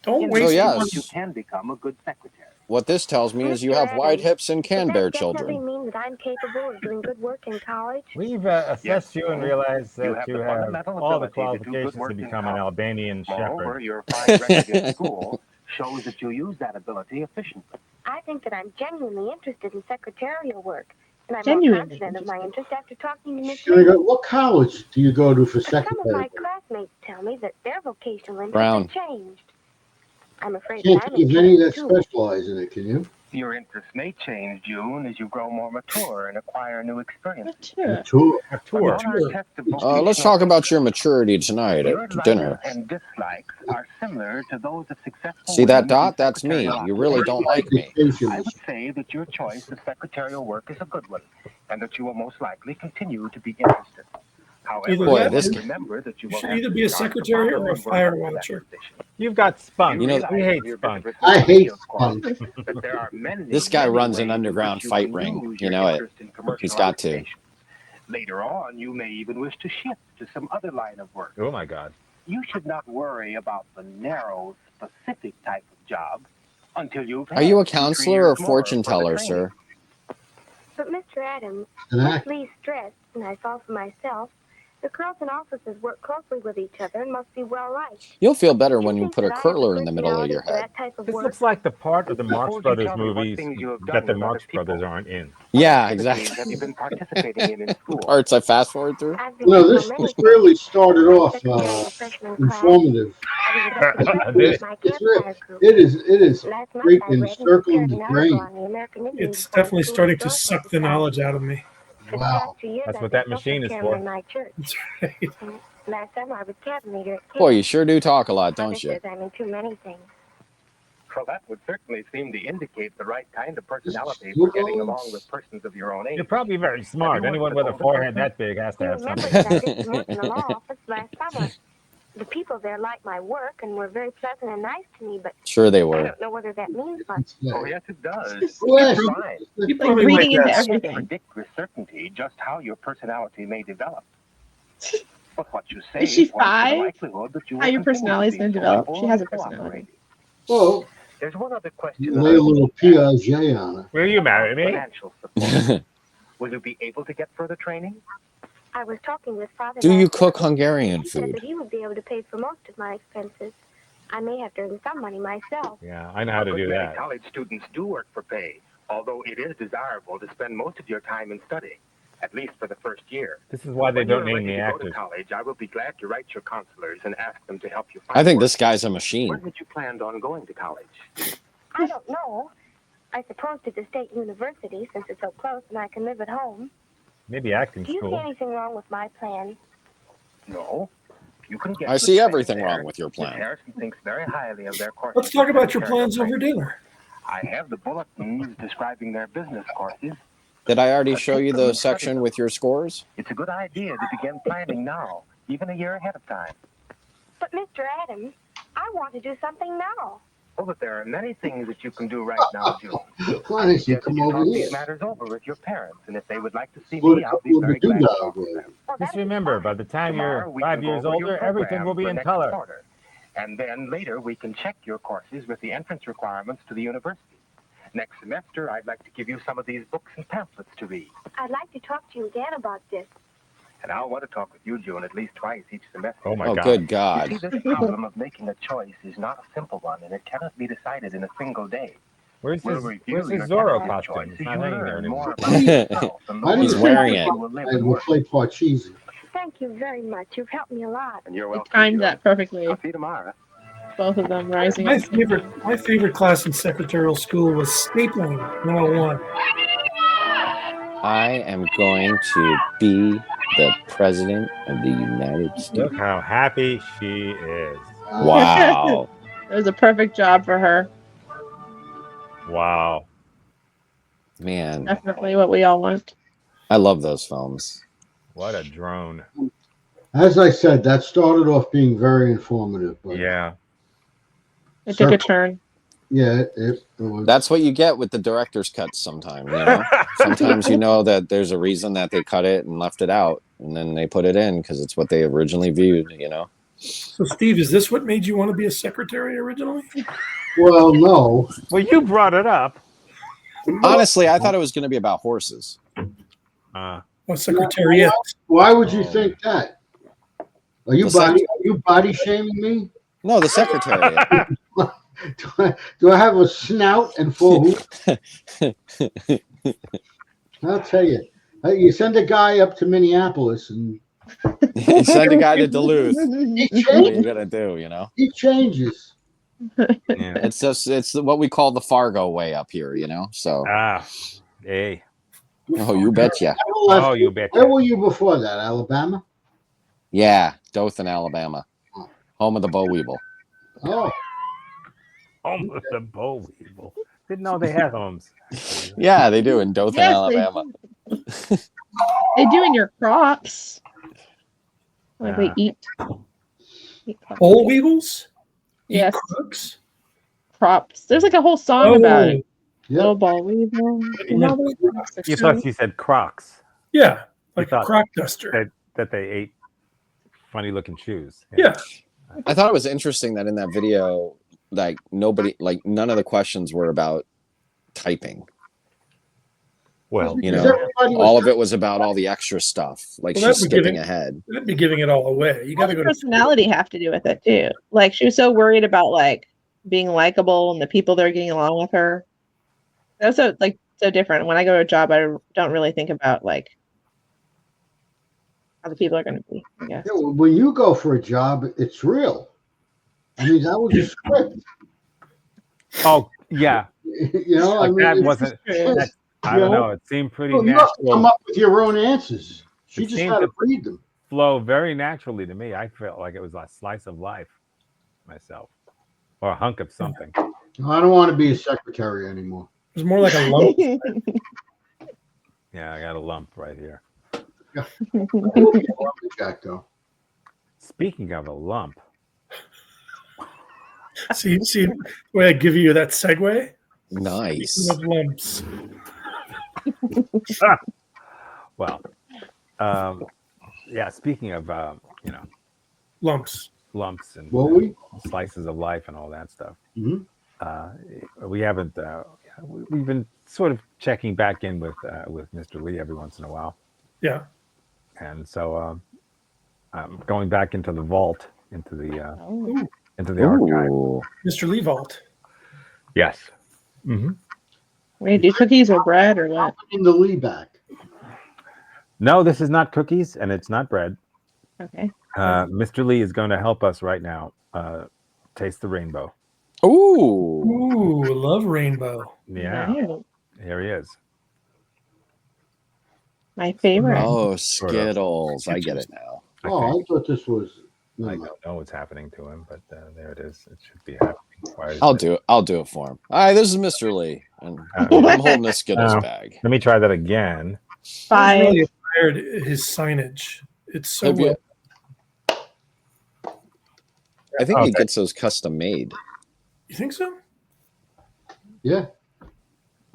A: Don't waste
H: yes.
A: money.
G: You can become a good secretary.
H: What this tells me is you have wide hips and can bear children.
F: Does that definitely mean that I'm capable of doing good work in college?
C: We've assessed you and realized
G: You
C: that
G: have
C: you
G: the
C: have
G: fundamental
C: all the
G: ability to do good
C: qualifications to
G: work in
C: become an
G: college.
C: Albanian
G: Moreover,
C: shepherd.
G: your fine record in school shows that you use that ability efficiently.
F: I think that I'm genuinely interested in secretarial work, and I'm
D: Genuinely
F: more confident of my interest after talking to Miss
B: Should I
F: Lee.
B: go, what college do you go to for
F: Some of
B: secretary?
F: my classmates tell me that their vocational interests
H: Brown.
F: have changed. I'm afraid
B: Can't
F: that I'm
B: think of any that
F: interested too.
B: specialize in it, can you?
G: Your interests may change, June, as you grow more mature and acquire new experience.
B: Tour.
C: A tour.
G: On our test of
H: Let's
G: vocational
H: talk about your maturity tonight
G: your
H: at
G: likes
H: dinner.
G: and dislikes are similar to those of successful
H: See that
G: women in
H: dot? That's me.
G: secretarial
H: You really don't like me.
G: I would say that your choice of secretarial work is a good one, and that you will most likely continue to be interested. However,
A: Either
H: Boy,
A: that
H: this-
G: remember that you
A: You
G: will
A: should
G: have
A: either
G: to
A: be a
G: start the
A: secretary or a
G: following
A: fire
G: work for that
A: watcher.
G: position.
C: You've got spunk.
H: You know-
C: we hate
G: Your
C: spunk.
G: business
B: I hate
G: of course,
B: spunk.
G: that there are many,
H: This guy
G: many
H: runs an
G: ways in
H: underground
G: which you
H: fight
G: can
H: ring.
G: use
H: You
G: your
H: know it.
G: interest in commercial
H: He's got to.
G: occupations. Later on, you may even wish to shift to some other line of work.
C: Oh my God.
G: You should not worry about the narrow, specific type of job until you've
H: Are you a
G: had 2-3
H: counselor or
G: years more
H: fortune
G: for the
H: teller,
G: training.
H: sir?
F: But Mr. Adams,
B: An
F: with
B: act.
F: Lee's stressed, and I saw for myself, the girls in offices work closely with each other and must be well liked.
H: You'll feel better
F: Do you
H: when you
F: think
H: put a
F: that I have
H: curler in the middle of
F: personality
H: your
F: for
H: head.
F: that type of
C: This
F: work?
C: looks like the part of the Marx
G: Suppose you
C: Brothers
G: tell me what
C: movies
G: things you have
C: that
G: done
C: the
G: with
C: Marx
G: other people.
C: Brothers aren't in.
H: Yeah,
G: Activities
H: exactly.
G: have you been participating in school?
H: Parts I fast forward through.
F: I've been
B: No,
F: in
B: this
F: so many
B: this
F: things.
B: really started
F: I was
B: off
F: secretary of freshman class.
B: informative.
F: I was elected president
C: Did
F: of my
B: It's
F: campfire group.
B: It is
F: Last month
B: great
F: I
B: in
F: read and
B: circling
F: prepared
B: the
F: an article
B: brain.
F: on the American Indians
A: It's
F: for the
A: definitely
F: School
A: starting to
F: Historical
A: suck the knowledge
F: Society.
A: out of me.
F: For the
B: Wow.
F: past 2 years,
C: That's
F: I've
C: what
F: been
C: that machine is
F: social
C: for.
F: chairman in my church.
A: That's right.
F: And last summer I was cabin leader at camp.
H: Boy, you sure do talk a lot,
F: Mother
H: don't you?
F: says I'm in too many things.
G: Well, that would certainly seem to indicate the right kind of personality for getting along with persons of your own age.
C: You're probably very smart.
G: Have you
C: Anyone
G: worked
C: with a
G: with older
C: forehead
G: persons?
C: that big has to
F: You
C: have
F: remember
C: something.
F: that I did some work in the law office last summer. The people there liked my work and were very pleasant and nice to me, but
H: Sure they
F: I
H: were.
F: don't know whether that means much.
G: Oh, yes, it does.
B: Well,
G: It's fine.
A: You
D: Like
A: probably
D: reading
A: might
D: into
A: guess.
G: I can't
D: everything.
G: predict with certainty just how your personality may develop. But what you say
D: Is she
G: points to the
D: 5?
G: likelihood that you
D: How
G: will
D: your
G: continue
D: personality is
G: be
D: going to develop?
G: sociable
D: She has a
G: and
D: personality.
G: cooperating.
B: Well,
G: There's one other question.
B: you
G: that
B: lay a
G: I
B: little
G: need to ask.
B: Piaget on it.
C: Will you marry me?
G: Financial support. Will you be able to get further training?
F: I was talking with Father.
H: Do you
F: last
H: cook
F: night.
H: Hungarian
F: He said
H: food?
F: that he would be able to pay for most of my expenses. I may have to earn some money myself.
C: Yeah, I know how to
G: But
C: do
G: many
C: that.
G: college students do work for pay, although it is desirable to spend most of your time in study, at least for the first year.
C: This is why they
G: When
C: don't
G: you're
C: name
G: ready
C: the
G: to go to
C: actors.
G: college, I will be glad to write your counselors and ask them to help you find
H: I think
G: work.
H: this guy's a
G: When
H: machine.
G: had you planned on going to college?
F: I don't know. I suppose to the state university, since it's so close and I can live at home.
C: Maybe acting
F: Do you see
C: school.
F: anything wrong with my plan?
G: No. You can get
H: I
G: good
H: see
G: training
H: everything
G: there.
H: wrong with your
G: Miss
H: plan.
G: Harrison thinks very highly of their courses.
A: Let's talk about your
G: Secretarial
A: plans over
G: training.
A: dinner.
G: I have the bulletins describing their business courses.
H: Did I already show you the section with your scores?
G: It's a good idea to begin planning now, even a year ahead of time.
F: But Mr. Adams, I want to do something now.
G: Oh, but there are many things that you can do right now, June.
B: Why don't you
G: Suggest
B: come
G: you
B: over
G: talk
B: here?
G: these matters over with your parents, and if they would like to see
B: Put
G: me,
B: a
G: I'll be
B: couple of
G: very
B: the
G: glad to
B: doodads
G: talk with
B: with.
G: them.
F: Well,
C: Just
F: that'd be
C: remember,
F: fine.
C: by the time
G: Tomorrow
C: you're
G: we
C: 5
G: can go
C: years
G: over your
C: older, everything
G: program
C: will be
G: for
C: in
G: next
C: color.
G: quarter. And then later we can check your courses with the entrance requirements to the university. Next semester, I'd like to give you some of these books and pamphlets to read.
F: I'd like to talk to you again about this.
G: And I'll want to talk with you, June, at least twice each semester.
C: Oh my
H: Oh,
C: God.
H: good
G: You
H: God.
G: see, this problem of making a choice is not a simple one, and it cannot be decided in a single day.
C: Where's
G: We'll
C: his,
G: review
C: where's
G: your
C: his Zorro
G: tentative
C: costume?
G: choice
C: It's
G: as
C: not
G: you
C: hanging there
G: learn
C: anymore.
G: more about yourself and the
B: Why do
H: He's
B: you
G: way
H: wearing
B: think
H: it.
G: you will live
B: I
G: and
B: will
G: work.
B: play Parcheesi?
F: Thank you very much. You've helped me a lot.
G: And you're
D: It
G: welcome.
D: timed
G: June.
D: that perfectly.
G: I'll see you tomorrow.
D: Both of them rising
A: My
D: up.
A: favorite class in secretarial school was stapling 101.
H: I am going to be the president of the United States.
C: Look how happy she is.
H: Wow.
D: It was a perfect job for her.
C: Wow.
H: Man,
D: Definitely what we all want.
H: I love those films.
C: What a drone.
B: As I said, that started off being very informative. But
C: Yeah.
D: It took a turn.
B: yeah, it was.
H: That's what you get with the director's cuts sometimes, you know? Sometimes you know that there's a reason that they cut it and left it out, and then they put it in because it's what they originally viewed, you know?
A: So, Steve, is this what made you want to be a secretary originally?
B: Well, no.
C: Well, you brought it up.
H: Honestly, I thought it was going to be about horses.
C: Uh,
A: Or secretariat?
B: Why would you think that? Are you
H: The
B: body shaming me?
H: No, the secretariat.
B: Do I have a snout and four hoops? I'll tell you. You send a guy up to Minneapolis and
H: You send a guy to Duluth.
B: he
H: What are you
B: changes.
H: going to do, you know?
B: He changes.
C: Yeah.
H: It's what we call the Fargo way up here, you know. So
C: Hey.
H: oh, you betcha.
C: Oh, you betcha.
B: Where were you before that? Alabama?
H: Yeah, Dothan, Alabama, home of the boll weevil.
B: Oh,
C: Home of the boll weevil. Didn't know they had homes.
H: Yeah, they do in Dothan,
D: Yes,
H: Alabama.
D: They do in your crops. Like
C: Yeah.
D: they eat
A: Boll weevils? Eat
D: Yes.
A: crooks?
D: crops. There's like a whole song about it.
B: yeah.
D: Little ball weevil.
C: You thought she said Crocs.
A: Yeah, like a
C: thought
A: crock duster.
C: That they ate funny looking shoes.
A: Yeah.
H: I thought it was interesting that in that video, like none of the questions were about typing.
C: Well,
H: You
B: Because
H: know,
B: everybody was-
H: all of it was about all the extra stuff. Like
A: Well,
H: she's
A: that'd be
H: skipping
A: giving-
H: ahead.
A: That'd be giving it all away. You got to
D: All
A: go
D: the
A: to
D: personality have to do with it too. Like she was so worried about like being likable and the people that are getting along with her. That's so different. When I go to a job, I don't really think about like how the people are going to be. I guess.
B: Yeah, well, when you go for a job, it's real. I mean, that was a script.
C: oh yeah,
B: You know,
C: like
B: I mean,
C: that
B: it's-
C: wasn't.
B: it's-
C: I don't know. It seemed pretty
B: you have to come
C: natural.
B: up with your own answers. She
C: It
B: just
C: seemed
B: had to
C: to-
B: read them.
C: Flow very naturally to me. I felt like it was a slice of life myself, or a hunk of something.
B: I don't want to be a secretary anymore.
A: It was more like a lump.
C: Yeah, I got a lump right here.
B: Jack, though.
C: Speaking of a lump,
A: see the way I give you that segue?
H: Nice.
A: Of lumps.
C: well, yeah. Speaking of
A: Lumps.
C: lumps and
B: Will we?
C: slices of life and all that stuff.
B: Mhm.
C: We haven't. We've been sort of checking back in with Mr. Lee every once in a while,
A: Yeah.
C: and so I'm going back into the vault, into the archive.
H: Ooh.
A: Mr. Lee Vault.
C: Yes. Mm-hmm.
D: We gonna do cookies or bread or what?
B: In the Lee back.
C: No, this is not cookies and it's not bread.
D: Okay.
C: Mr. Lee is going to help us right now taste the rainbow.
H: Ooh.
A: Ooh, love rainbow.
C: Yeah,
D: Right.
C: here he is.
D: My favorite.
H: Oh, Skittles. I get it now.
C: I
B: Oh,
C: think.
B: I thought this was.
C: I don't know what's happening to him, but there it is. It should be happening. Why is
H: I'll
C: it-
H: do it. I'll do it for him. Hi, this is Mr. Lee, and I'm holding a Skittles
C: Oh.
H: bag.
C: Let me try that again.
A: I
D: Five.
A: really admired his signage. It's so
H: Have you-
A: well.
H: I think he
C: Okay.
H: gets those custom made.
A: You think so?
B: Yeah.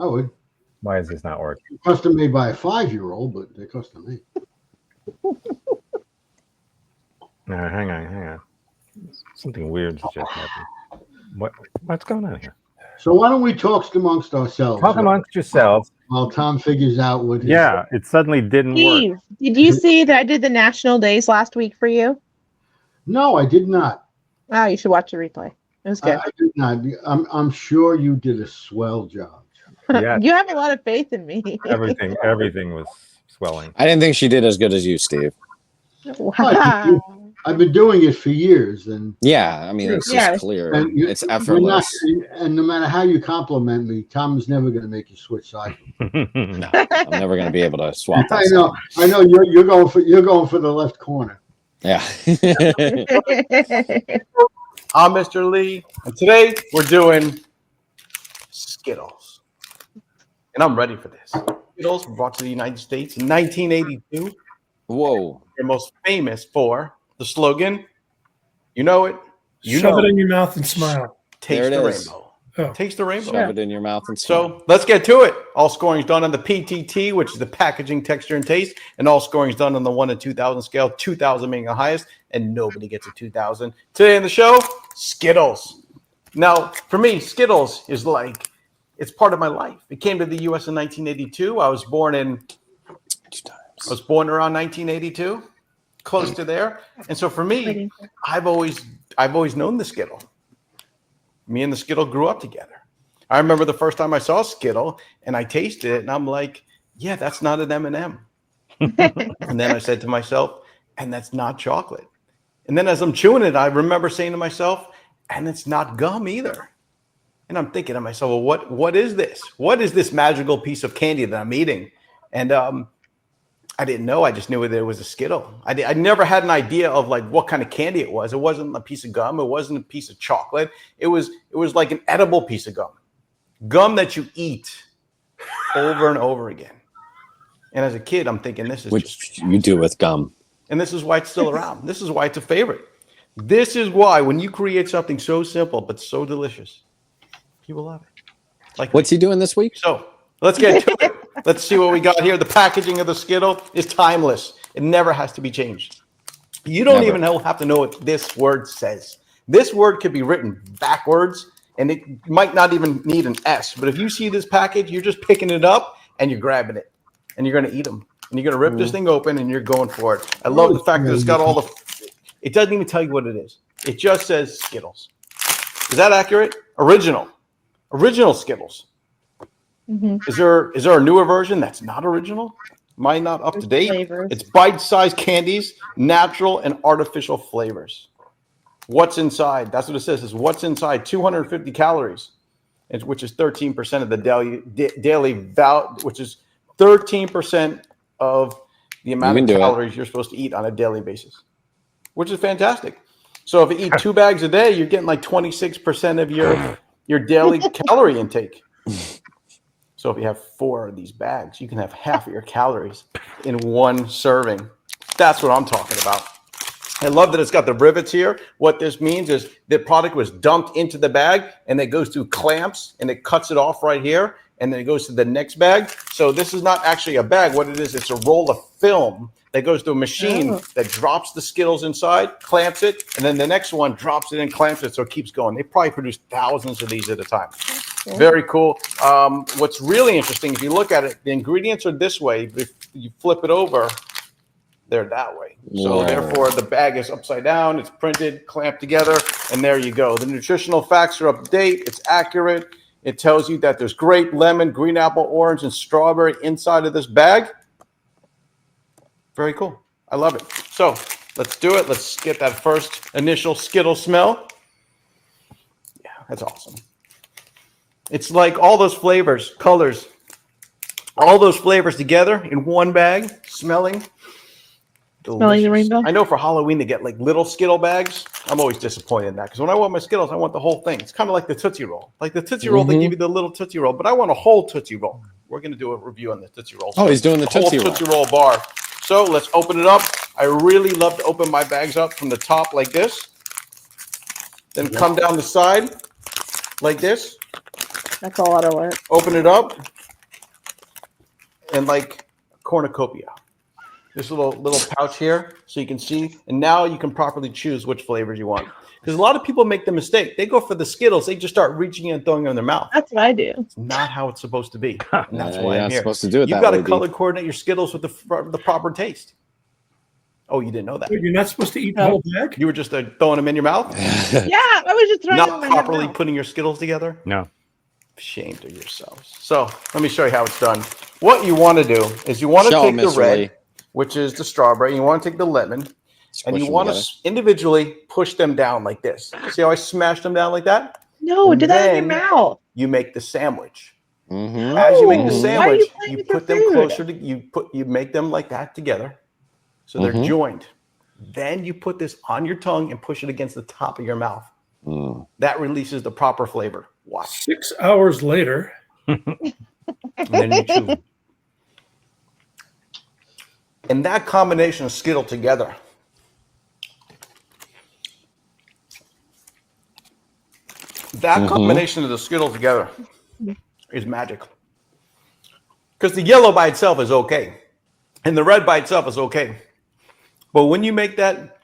B: I would.
C: Why is this not working?
B: Custom made by a 5-year-old, but they're custom made.
C: No, hang on. Something weird just happened. What's going on here?
B: So why don't we talk amongst ourselves
C: Talk amongst yourselves.
B: while Tom figures out what his
C: Yeah, it suddenly didn't work.
D: Steve, did you see that I did the national days last week for you?
B: No, I did not.
D: Oh, you should watch the replay. It was good.
B: I did not. I'm sure you did a swell job.
C: Yeah,
D: You have a lot of faith in me.
C: everything was swelling.
H: I didn't think she did as good as you, Steve.
D: Wow.
B: I've been doing it for years, and
H: Yeah, I mean it's
D: Yeah.
H: just clear.
B: And you-
H: It's
B: you're not-
H: effortless.
B: and no matter how you compliment me, Tom is never going to make you switch sides.
H: No, I'm never going to be able to swap that.
B: I know. You're going for the left corner.
H: Yeah.
J: I'm Mr. Lee, and today we're doing Skittles. And I'm ready for this. Skittles were brought to the United States in 1982.
H: Whoa.
J: They're most famous for the slogan, you know it, you
A: Shove
J: know
A: it
J: it,
A: in your mouth and smile.
J: taste
H: There it
J: the
H: is.
J: rainbow.
A: Oh.
J: Taste the rainbow.
H: Shove it in your mouth and swallow.
J: So let's get to it. All scoring is done on the PTT, which is the packaging, texture, and taste. And all scoring is done on the 1 to 2,000 scale, 2,000 being the highest, and nobody gets a 2,000. Today in the show, Skittles. Now, for me, Skittles is like, it's part of my life. It came to the U.S. in 1982. I was born around 1982, close to there. And so for me, I've always known the Skittle. Me and the Skittle grew up together. I remember the first time I saw Skittle and I tasted it and I'm like, yeah, that's not an M&M. And then I said to myself, and that's not chocolate. And then as I'm chewing it, I remember saying to myself, and it's not gum either. And I'm thinking to myself, well, what is this? What is this magical piece of candy that I'm eating? And I didn't know. I just knew that it was a Skittle. I never had an idea of like what kind of candy it was. It wasn't a piece of gum. It wasn't a piece of chocolate. It was like an edible piece of gum that you eat over and over again. And as a kid, I'm thinking this is
H: Which you do with gum.
J: And this is why it's still around. This is why it's a favorite. This is why when you create something so simple but so delicious, people love it. Like,
H: what's he doing this week?
J: So let's get to it. Let's see what we got here. The packaging of the Skittle is timeless. It never has to be changed. You don't even have to know what this word says. This word could be written backwards, and it might not even need an S. But if you see this package, you're just picking it up and you're grabbing it, and you're going to eat them. And you're going to rip this thing open, and you're going for it. I love the fact that it's got all the – it doesn't even tell you what it is. It just says Skittles. Is that accurate? Original Skittles.
D: Mm-hmm.
J: Is there a newer version that's not original? Mine not up to date?
D: Flavors.
J: It's bite-sized candies, natural and artificial flavors. What's inside? That's what it says. Is what's inside? 250 calories, which is 13% of the daily which is 13% of the amount of calories you're supposed to eat on a daily basis, which is fantastic. So if you eat 2 bags a day, you're getting like 26% of your daily calorie intake. So if you have 4 of these bags, you can have half of your calories in one serving. That's what I'm talking about. I love that it's got the rivets here. What this means is the product was dumped into the bag, and it goes through clamps, and it cuts it off right here, and then it goes to the next bag. So this is not actually a bag. What it is, it's a roll of film that goes through a machine that drops the Skittles inside, clamps it, and then the next one drops it and clamps it, so it keeps going. They probably produce thousands of these at a time. Very cool. What's really interesting, if you look at it, the ingredients are this way. If you flip it over, they're that way. So therefore, the bag is upside down. It's printed, clamped together, and there you go. The nutritional facts are up to date. It's accurate. It tells you that there's grape, lemon, green apple, orange, and strawberry inside of this bag. Very cool. I love it. So let's do it. Let's get that first initial Skittle smell. Yeah, that's awesome. It's like all those flavors, colors, all those flavors together in one bag, smelling
D: Smelling the rainbow.
J: I know for Halloween they get like little Skittle bags. I'm always disappointed in that because when I want my Skittles, I want the whole thing. It's kind of like the Tootsie Roll. Like the Tootsie Roll, they give you the little Tootsie Roll, but I want a whole Tootsie Roll. We're going to do a review on the Tootsie Roll.
H: Oh, he's doing the Tootsie Roll.
J: Tootsie Roll bar. So let's open it up. I really love to open my bags up from the top like this. Then come down the side like this.
D: That's a lot of work.
J: Open it up. And like a cornucopia. This little pouch here so you can see. And now you can properly choose which flavors you want. Because a lot of people make the mistake. They go for the Skittles. They just start reaching in and throwing them in their mouth.
D: That's what I do.
J: It's not how it's supposed to be. And that's why I'm here.
H: Supposed to do it
J: You've
H: that
J: got to
H: way,
J: color coordinate your Skittles with the proper taste. Oh, you didn't know that?
A: You're not supposed to eat the whole bag?
J: You were just throwing them in your mouth?
D: Yeah, I was just throwing them
J: Not
D: in my
J: properly
D: mouth.
J: putting your Skittles together?
C: No.
J: Ashamed of yourselves. So let me show you how it's done. What you want to do is you want to
H: Show
J: take
H: 'em,
J: the
H: Mr.
J: red,
H: Lee.
J: which is the strawberry. You want to take the lemon, and you
H: them
J: want
H: together.
J: to individually push them down like this. See how I smashed them down like that?
D: No,
J: And
D: do that in your
J: then
D: mouth.
J: You make the sandwich.
H: Mm-hmm.
J: As you make the
D: Oh, why are
J: sandwich,
D: you playing
J: you
D: with your
J: put them
D: food?
J: closer to you make them like that together, so they're
H: Mhm.
J: joined. Then you put this on your tongue and push it against the top of your mouth.
H: Mm.
J: That releases the proper flavor. Watch.
A: 6 hours later.
J: And then you chew. And that combination of Skittle together. That combination of the Skittle together is magic. Because the yellow by itself is okay. And the red by itself is okay. But when you make that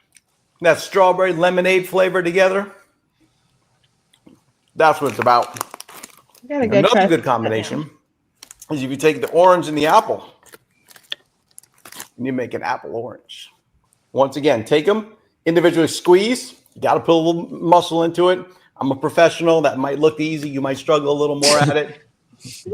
J: strawberry lemonade flavor together, that's what it's about.
D: I gotta go
J: Another
D: try
J: good
D: some
J: combination is if you take the orange and the apple and you make an apple orange. Once again, take them, individually squeeze. You got to put a little muscle into it. I'm a professional. That might look easy. You might struggle a little more at it.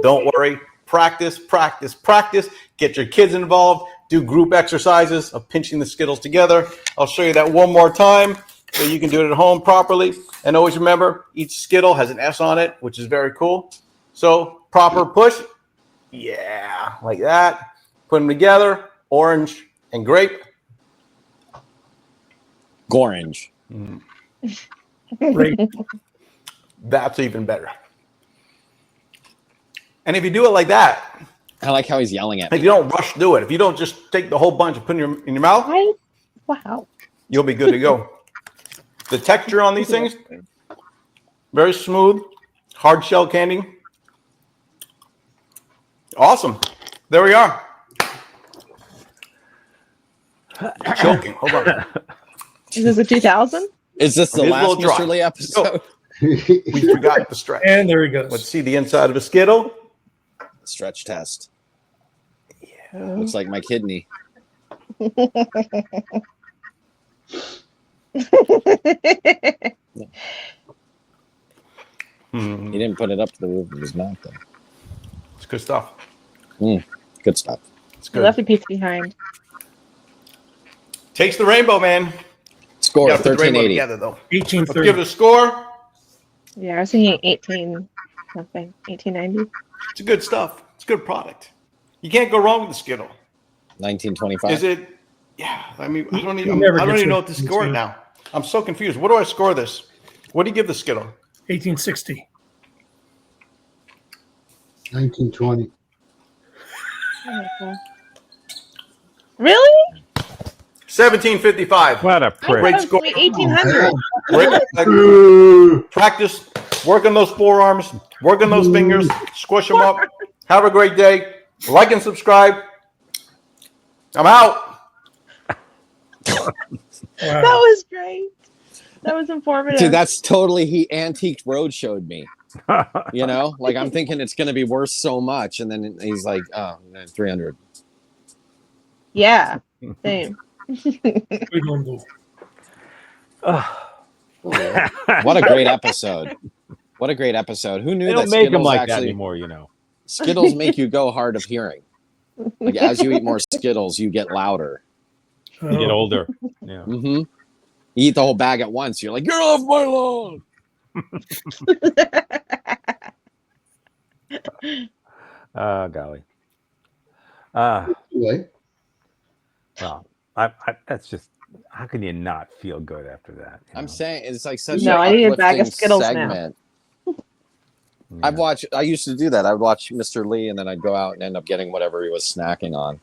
J: Don't worry. Practice, practice, practice. Get your kids involved. Do group exercises of pinching the Skittles together. I'll show you that one more time. so you can do it at home properly. And always remember, each Skittle has an S on it, which is very cool. So proper push. Yeah, like that. Put them together, orange and grape.
H: Gorange.
A: Great.
J: That's even better. And if you do it like that,
H: I like how he's yelling at
J: if
H: me.
J: you don't rush through it, if you don't just take the whole bunch and put it in your mouth,
D: Wow.
J: you'll be good to go. The texture on these things, very smooth, hard shell candy. Awesome. There we are. Choking. Hold on.
D: Is this a 2000?
H: Is this the
J: It's a
H: last
J: little dry.
H: Mr. Lee episode?
J: We forgot the stretch.
A: And there he goes.
J: Let's see the inside of a Skittle.
H: Stretch test. Looks like my kidney. He didn't put it up to the roof of his mouth, though.
J: It's good stuff.
H: Good stuff.
J: It's
D: I
J: good.
D: left a piece behind.
J: Takes the rainbow, man.
H: Score
J: Gotta put the rainbow
H: 1380.
J: together, though. Let's
A: 1830.
J: give it a score.
D: Yeah, I was thinking 18 something, 1890.
J: It's good stuff. It's good product. You can't go wrong with the Skittle.
H: 1925.
J: Is it? Yeah. I mean, I don't
A: You
J: even,
A: never
J: I don't
A: get
J: even know
A: to-
J: what to score it now. I'm so confused. What do I score this? What do you give the Skittle?
A: 1860.
B: 1920.
D: Really?
J: 1755.
C: What a prick.
J: Great score.
D: 1800.
J: Great. Practice. Work on those forearms. Work on those fingers. Squish them up. Have a great day. Like and subscribe. I'm out.
D: That was great. That was informative.
H: Dude, that's totally he antiqued road showed me. You know, like I'm thinking it's going to be worth so much, and then he's like, "Oh, 300."
D: Yeah, same.
A: Good one, Lou.
H: What a great episode! What a great episode! Who knew
C: They
H: that
C: don't make them
H: Skittles
C: like that
H: actually
C: anymore, you know.
H: Skittles make you go hard of hearing. Like as you eat more Skittles, you get louder.
C: You get
A: Oh,
C: older. Yeah.
H: Mm-hmm. You eat the whole bag at once. You're like, "You're off my lawn."
C: Golly.
B: Anyway,
C: Well, that's just, how can you not feel good after that? you
H: I'm
C: know?
H: saying it's like such
D: No,
H: an
D: I need a bag of
H: uplifting
D: Skittles now.
H: segment.
C: Yeah.
H: I used to do that. I'd watch Mr. Lee and then I'd go out and end up getting whatever he was snacking on.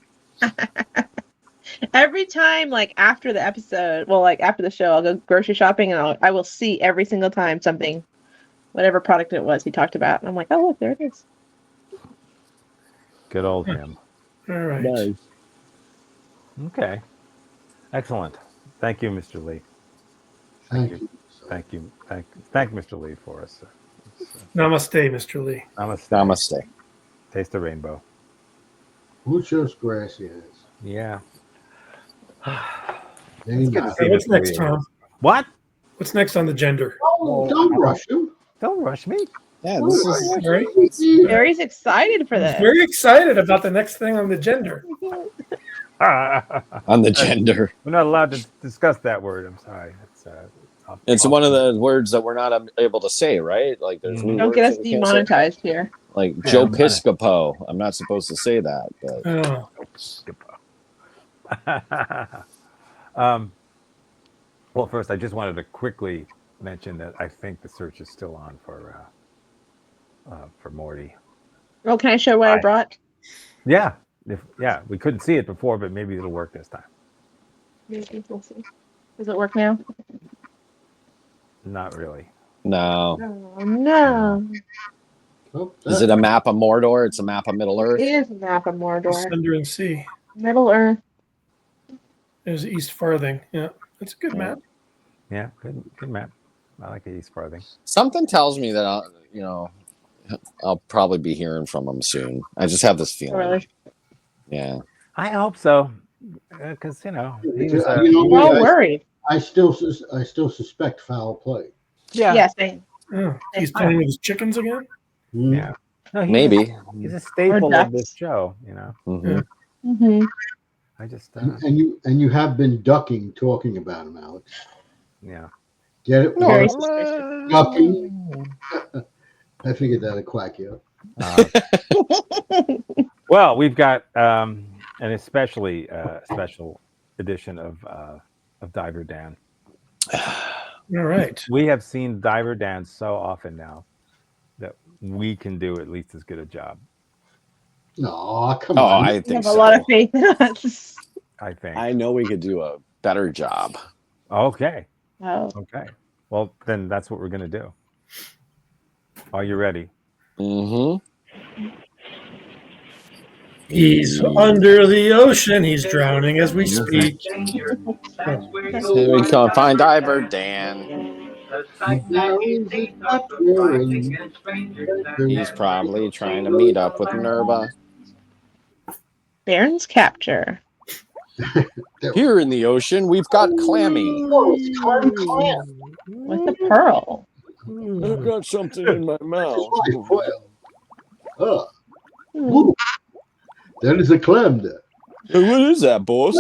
D: Every time, like after the episode, well, like after the show, I'll go grocery shopping and I will see every single time something, whatever product it was he talked about. And I'm like, oh, look, there it is.
C: Good old him.
A: all right.
C: Okay. Excellent. Thank you, Mr. Lee.
B: thank you.
C: Thank Mr. Lee for us.
A: Namaste, Mr. Lee.
C: Namaste.
H: Namaste.
C: Taste the rainbow.
B: Muchos gracias.
C: Yeah.
B: Very
C: good to
B: nice.
C: see
A: What's
C: Mr.
A: next,
C: Lee.
A: Tom?
C: What?
A: What's next on the gender?
B: Oh, don't rush him.
C: Don't rush me.
H: Yeah, this is
A: All right.
D: Gary's excited for this.
A: Very excited about the next thing on the gender.
H: on the gender.
C: We're not allowed to discuss that word. I'm sorry.
H: It's one of the words that we're not able to say, right? Like there's new
D: Don't
H: words
D: get us
H: that we can't say.
D: demonetized here.
H: Like
C: Yeah,
H: Joe
C: I'm not-
H: Piscopo. I'm not supposed to say that, but
A: Oh,
C: Well, first, I just wanted to quickly mention that I think the search is still on for Morty.
D: Oh, can I show what I
C: Hi.
D: brought?
C: Yeah, we couldn't see it before, but maybe it'll work this time.
D: Maybe we'll see. Does it work now?
C: Not really.
H: no.
D: Oh no!
B: Oh,
H: Is it a map of Mordor? It's a map of Middle Earth.
D: It is a map of Mordor,
A: Thunder and Sea.
D: Middle Earth.
A: There's East Farthing. Yeah, it's a good map.
C: Yeah, good map. I like the East Farthing.
H: Something tells me that I'll probably be hearing from him soon. I just have this
D: Oh,
H: feeling.
D: really?
H: Yeah.
C: I hope so, because he was,
B: You know
D: I'm
B: what?
D: all worried.
B: I still suspect foul play.
D: Yeah, same.
A: Oh, he's playing with his chickens again?
B: Hmm.
C: Yeah. No,
H: Maybe.
C: he's a staple
D: Or
C: of this show. You know,
H: Mhm.
D: Mm-hmm.
C: I just
B: And you have been ducking talking about him, Alex.
C: Yeah.
B: Get it?
D: Very
B: Quack.
D: suspicious.
B: Guppy. I figured that'd quack you.
C: Well, we've got an especially special edition of Diver Dan.
A: All right.
C: We have seen Diver Dan so often now that we can do at least as good a job.
B: No, come
H: Oh,
B: on.
H: I
D: You
H: think
D: have a
H: so.
D: lot of faith in us.
C: I think.
H: I know we could do a better job.
C: Okay.
D: Oh,
C: Okay. Well, then that's what we're going to do. Are you ready?
H: Mm-hmm.
A: He's under the ocean. He's drowning as we speak.
H: Here we come. Find Diver Dan. He's probably trying to meet up with Minerva.
D: Baron's capture.
H: Here in the ocean, we've got Clammy.
B: Oh, it's Clam.
D: With the pearl.
H: I've got something in my mouth.
B: Ooh. That is a clam there.
H: Hey, what is that, boss?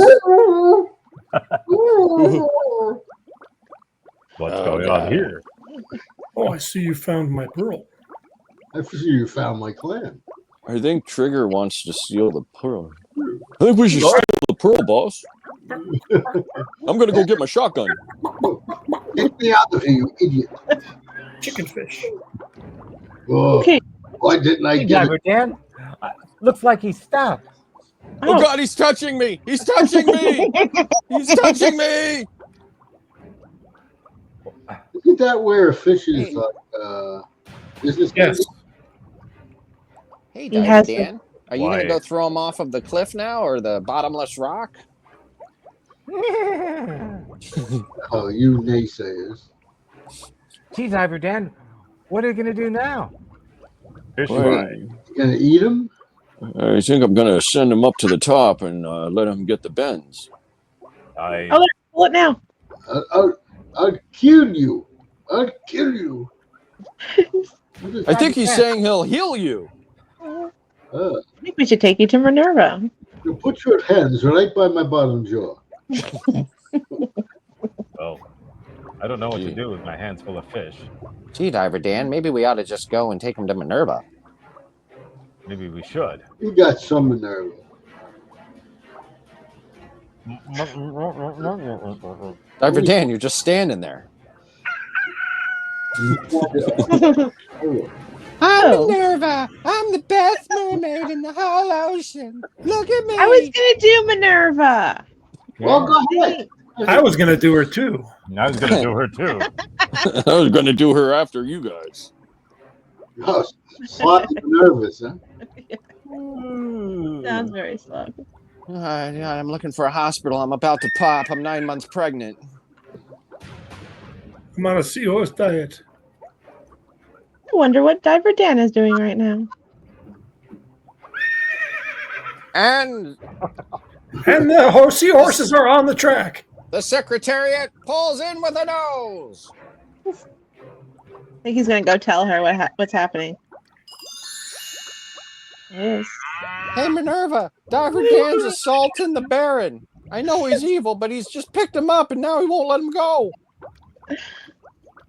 C: What's
H: Oh,
C: going
H: God.
C: on here?
A: Oh, I see you found my pearl.
B: I see you found my clam.
H: I think Trigger wants to steal the pearl. I think we should steal the pearl, boss. I'm gonna go get my shotgun.
B: Get me out of here, you idiot.
A: Chicken fish.
B: Oh,
D: Okay.
B: why didn't I get it?
C: Dan. Looks like he stopped.
H: Oh God, he's touching me! He's touching me! He's touching me!
B: Isn't that where a fish is business?
A: Yes.
H: Hey,
D: He
H: Diver
D: has
H: Dan, are you
C: Why?
H: gonna go throw him off of the cliff now, or the bottomless rock?
B: Oh, you naysayers.
C: Gee, Diver Dan, what are you going to do now? Fish
H: Why?
B: You gonna eat him?
H: I think I'm gonna send him up to the top and let him get the bends.
D: Oh, pull it now.
B: I'll kill you. I'll kill you.
H: I think he's saying he'll heal you.
B: Uh,
D: I think we should take you to Minerva.
B: you put your hands right by my bottom jaw.
C: Oh, I don't know what to do with my hands full of fish.
H: Gee, Diver Dan, maybe we ought to just go and take him to Minerva.
C: Maybe we should.
B: You got some Minerva.
H: Diver Dan, you're just standing there. I'm
D: Oh.
H: Minerva. I'm the best mermaid in the whole ocean. Look at me.
D: I was gonna do Minerva.
B: Well, go ahead.
A: I was going to do her too.
C: I was going to do her too.
H: I was going to do her after you guys.
B: Oh, sloppy nervous, huh?
D: Sounds very slow.
H: Yeah, I'm looking for a hospital. I'm about to pop. I'm 9 months pregnant.
A: I'm on a seahorse diet.
D: I wonder what Diver Dan is doing right now.
H: And
A: And the seahorses are on the track.
H: the Secretariat pulls in with a nose.
D: I think he's gonna go tell her what's happening. Yes.
H: Hey, Minerva, Diver Dan's assaulting the Baron. I know he's evil, but he's just picked him up and now he won't let him go.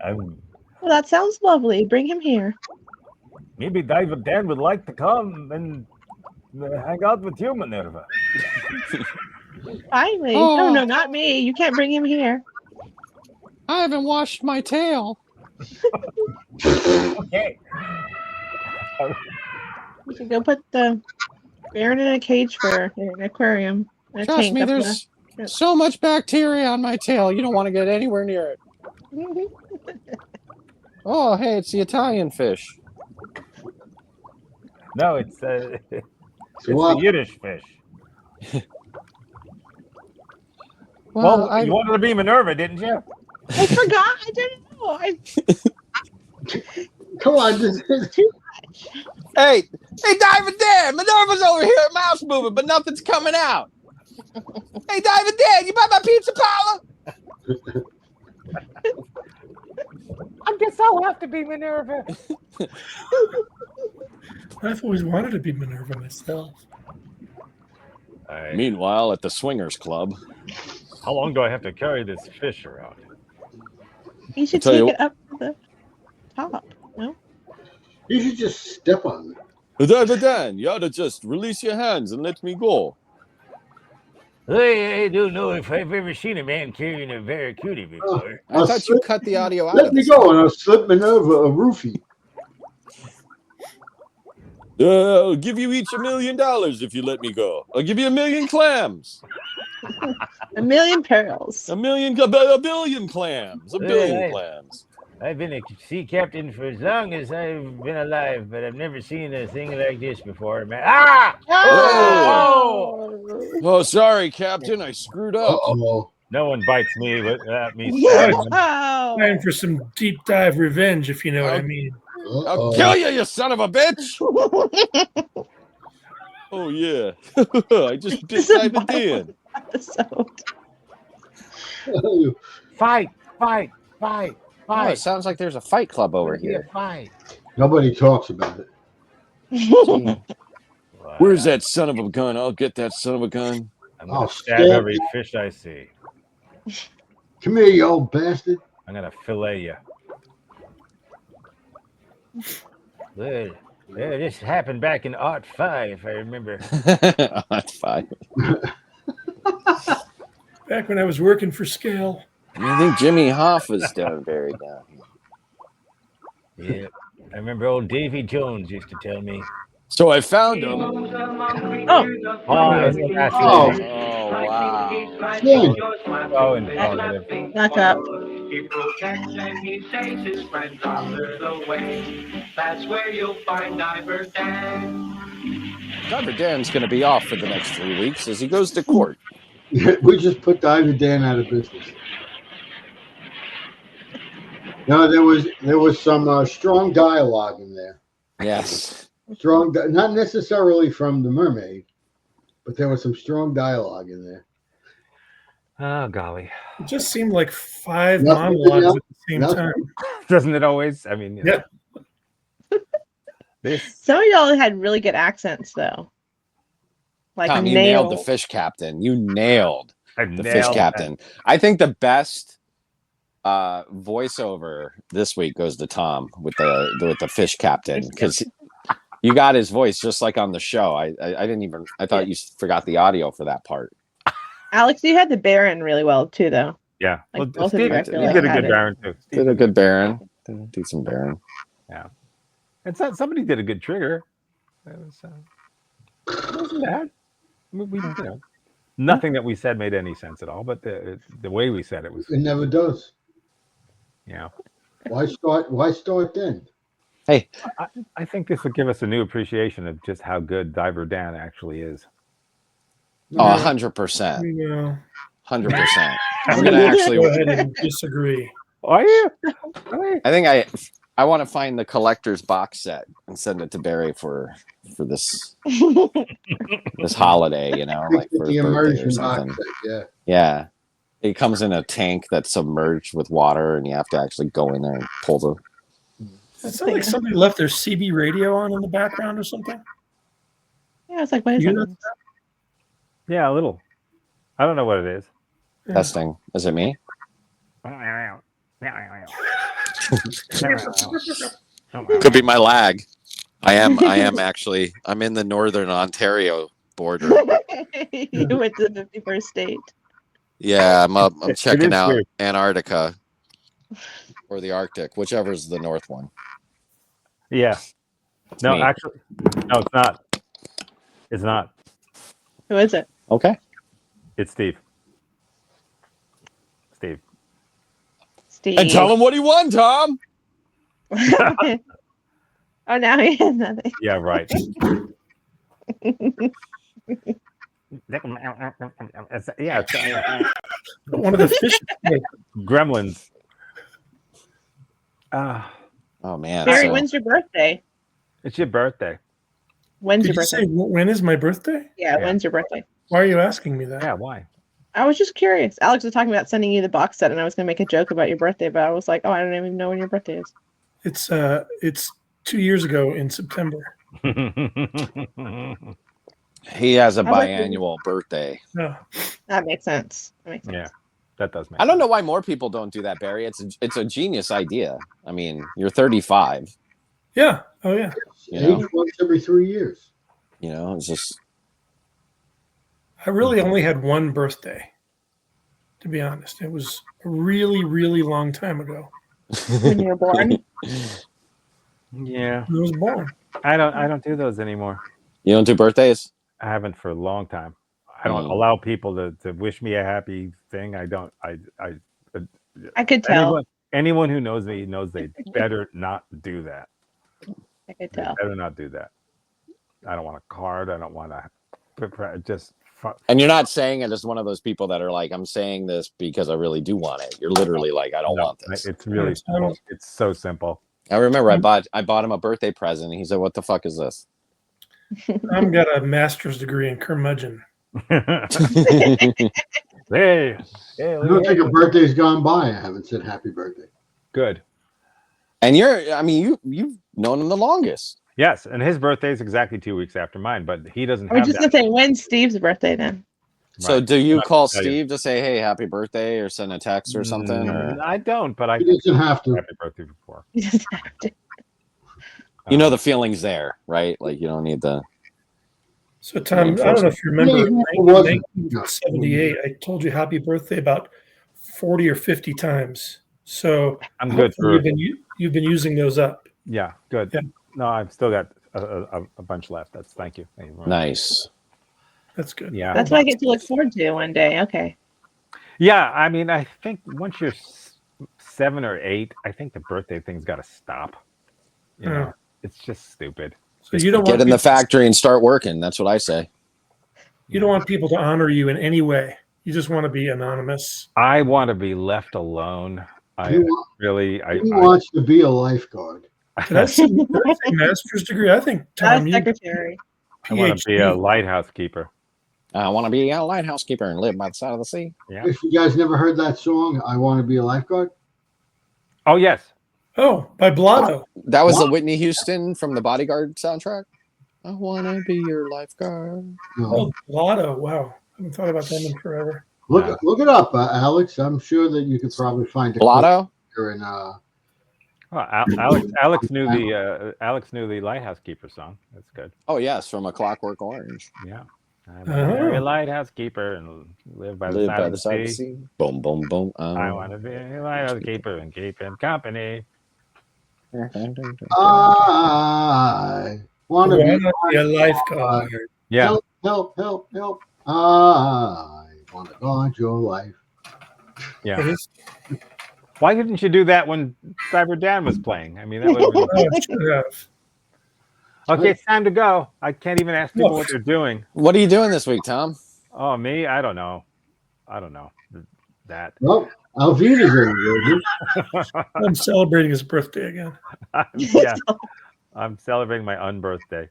D: Well, that sounds lovely. Bring him here.
C: Maybe Diver Dan would like to come and hang out with you, Minerva.
D: Finally.
H: Oh.
D: No, not me. You can't bring him here.
H: I haven't washed my tail.
C: Okay.
D: We should go put the Baron in a cage for an aquarium. A
H: Trust
D: tank
H: me,
D: up in
H: there's so much bacteria on my tail. You don't want to get anywhere near it. Oh, hey, it's the Italian fish.
C: No, it's the
B: Swap.
C: Yiddish fish.
H: Well,
C: Well, you wanted to be Minerva, didn't you?
D: I forgot. I didn't know.
B: Come on, this is
H: Hey, Diver Dan, Minerva's over here, mouth's moving, but nothing's coming out. Hey, Diver Dan, you buy my pizza parlor?
C: I guess I'll have to be Minerva.
A: I've always wanted to be Minerva myself.
H: Meanwhile, at the Swingers Club.
C: How long do I have to carry this fish around?
D: He should
H: tell
D: take
H: you-
D: it up to the top. No?
B: You should just step on it.
H: Diver Dan, you ought to just release your hands and let me go.
K: I don't know if I've ever seen a man carrying a barracuda before.
H: I thought you cut the audio out
B: Let
H: of
B: me
H: this.
B: go, and I'll slip me over a roofie.
H: I'll give you each $1 million if you let me go. I'll give you 1 million clams.
D: A million pearls.
H: A billion clams. A billion
K: Hey,
H: clams.
K: I've been a sea captain for as long as I've been alive, but I've never seen a thing like this before, man. Ah!
D: Oh!
H: Oh, sorry, Captain. I screwed up.
B: Uh-oh.
C: No one bites me without me
D: Wow.
C: stabbing them.
A: Time for some deep dive revenge, if you know what I
H: Oh.
A: mean.
H: I'll
B: Uh-oh.
H: kill you, you son of a bitch. Oh, yeah. I just
D: This
H: bit
D: is a
H: Diver Dan.
D: Episode.
K: Fight, fight, fight,
H: Oh,
K: fight.
H: it sounds like there's a fight club over
K: Yeah,
H: here.
K: fight.
B: Nobody talks about it.
H: Where's that son of a gun? I'll get that son of a gun.
C: I'm gonna
B: Oh,
C: stab
B: stab
C: every
B: you.
C: fish I see.
B: Come here, you old bastard.
C: I'm gonna fillet you.
K: Well, this happened back in Art 5, I remember.
H: That's fine.
A: Back when I was working for Scale.
H: I think Jimmy Hoff was down buried down here.
K: Yeah, I remember old Davy Jones used to tell me.
H: So I found him.
D: Oh,
C: Oh, that's
B: Oh.
H: wow.
B: Yeah.
C: so informative.
D: knock up.
L: He protects and he takes his friends under the way. That's where you'll find Diver Dan.
H: Diver Dan's going to be off for the next 3 weeks as he goes to court.
B: We just put Diver Dan out of business. No, there was some strong dialogue in there.
H: Yes.
B: Not necessarily from the mermaid, but there was some strong dialogue in there.
C: Oh golly,
A: It just seemed like 5
B: Nothing
A: monologues
B: else?
A: at the same
B: Nothing.
A: time.
C: doesn't it always? I mean, you know, this
D: Some of y'all had really good accents, though. Like
H: Tom, you nailed the fish captain. You nailed
C: I
H: the
C: nailed
H: fish
C: that.
H: captain. I think the best voiceover this week goes to Tom with the fish captain because you got his voice just like on the show. I didn't even. I thought you forgot the audio for that part.
D: Alex, you had the Baron really well too, though.
C: Yeah,
D: Like,
C: well,
D: both of you,
C: Steve,
D: I feel
C: you
D: like,
C: did a
D: had
C: good
D: it.
C: Baron too.
H: Did a good Baron. Did a decent Baron.
C: It's not somebody did a good trigger. It wasn't bad. I mean, you know, nothing that we said made any sense at all, but the way we said it was,
B: It never does.
C: you know,
B: Why start then?
H: Hey,
C: I think this would give us a new appreciation of just how good Diver Dan actually is.
H: oh, 100%.
A: You know,
H: 100%. I'm gonna actually.
A: go ahead and disagree.
C: Are you? Really?
H: I think I want to find the collector's box set and send it to Barry for this this holiday. You know, like for
B: the
H: his birthday or
B: immersion
H: something.
B: box set, yeah.
H: Yeah, it comes in a tank that's submerged with water, and you have to actually go in there and pull the.
A: Does it sound like somebody left their CB radio on in the background or something?
D: Yeah, I was like, what is
A: You
D: that?
A: know-
C: Yeah, a little. I don't know what it is.
H: Testing. Is it me? Could be my lag. I am actually. I'm in the northern Ontario border.
D: You went to the 51st state.
H: Yeah, I'm checking
C: is
H: out
C: weird.
H: Antarctica or the Arctic, whichever is the north one.
C: Yeah. No,
H: me.
C: actually, no, it's not. It's not.
D: Who is it?
H: Okay.
C: It's Steve. Steve.
D: Steve.
H: And tell him what he won, Tom.
D: Oh, now he has nothing.
C: Yeah, right. Yeah, it's,
A: One of the fish.
C: Gremlins.
H: Oh man.
D: Barry,
H: so-
D: when's your birthday?
C: It's your birthday.
D: When's
A: Did
D: your
A: you say
D: birthday?
A: when is my birthday?
D: Yeah,
C: Yeah.
D: when's your birthday?
A: Why are you asking me that?
C: Yeah, why?
D: I was just curious. Alex was talking about sending you the box set, and I was going to make a joke about your birthday, but I was like, oh, I don't even know when your birthday is.
A: It's 2 years ago in September.
H: He has a
D: I was like,
H: biannual birthday.
A: No.
D: That makes sense. That makes sense.
C: Yeah. That does make
H: I don't know why more people don't do that, Barry. It's a genius idea. I mean, you're 35.
A: Yeah. Oh yeah.
H: You know?
B: Age once every 3 years.
H: You know, it's just
A: I really only had one birthday, to be honest. It was a really, really long time ago.
D: When you were born.
C: Yeah.
A: I was born.
C: I don't do those anymore.
H: You don't do birthdays?
C: I haven't for a long time. I don't
H: Mm.
C: allow people to wish me a happy thing. I don't.
D: I could tell.
C: Anyone who knows me knows they better not do that.
D: I could
C: They
D: tell.
C: better not do that. I don't want a card. I don't want to just.
H: And you're not saying it as one of those people that are like, I'm saying this because I really do want it. You're literally like, I don't want this.
C: It's really simple. It's so simple.
H: I remember I bought him a birthday present. And he said, "What the fuck is this?"
A: I've got a master's degree in curmudgeon.
C: Hey,
B: I don't think a birthday's gone by. I haven't said happy birthday.
C: good.
H: And you've known him the longest.
C: Yes, and his birthday is exactly 2 weeks after mine, but he doesn't
D: I was
C: have
D: just
C: that.
D: gonna say, when's Steve's birthday then?
H: So
C: Right.
H: do you
C: Not
H: call
C: to tell you.
H: Steve to say, "Hey, happy birthday," or send a text or something? Or
C: I don't, but I
B: He doesn't have to.
C: happy birthday before.
D: You just have to.
H: you know the feeling's there, right? Like you don't need the.
A: So Tom, I don't know if you remember,
B: Yeah,
A: in
B: it wasn't.
A: 1978, I told you happy birthday about 40 or 50 times. So
C: I'm good
A: hopefully
C: for
A: you've been using those up.
C: yeah, good.
A: Yeah.
C: No, I've still got a bunch left. Thank you. Thank you very much.
H: Nice.
A: That's good.
C: Yeah.
D: That's what I get to look forward to one day. Okay.
C: Yeah, I mean, I think once you're 7 or 8, I think the birthday thing's got to stop. You know, it's just stupid.
A: So you don't
H: Get
A: want
H: in the
A: people,
H: factory and start working. That's what I say.
A: you don't want people to honor you in any way. You just want to be anonymous.
C: I want to be left alone. I
B: He, wa-
C: really,
B: he wants to be a lifeguard.
A: Did I say master's degree? I think
D: I
A: Tom,
D: was
A: you
D: secretary.
C: I want to be a
A: PhD.
C: lighthouse keeper.
H: I want to be a lighthouse keeper and live by the side of the sea.
C: Yeah.
B: If you guys never heard that song, I Want to Be a Lifeguard.
C: Oh yes.
A: Oh, by Blotto.
H: That was the
B: What?
H: Whitney Houston from the Bodyguard soundtrack. I want to be your lifeguard.
B: No.
A: Oh, Blotto. Wow. I haven't thought about them in forever.
B: Look it up, Alex. I'm sure that you could probably find a
H: Blotto?
B: clip in
C: Well, Alex knew the lighthouse keeper song. That's good.
H: Oh yes, from A Clockwork Orange.
C: Yeah. I want to be a lighthouse keeper and live by the
H: Live
C: side
H: by
C: of
H: the
C: the
H: side of the
C: sea.
H: sea. Boom, boom, boom.
C: I want to be a lighthouse keeper and keep him company.
B: I want to
A: be a lifeguard.
C: Yeah.
B: Help, help, help, help. I want to guard your life.
C: Yeah. Why didn't you do that when Cyber Dan was playing? I mean, that would
A: Oh,
C: have
A: it should have.
C: Okay, it's time to go. I can't even ask people what they're doing.
H: What are you doing this week, Tom?
C: Oh, me? I don't know. That.
B: Well, Alvina's in here.
A: I'm celebrating his birthday again.
C: Yeah. I'm celebrating my unbirthday.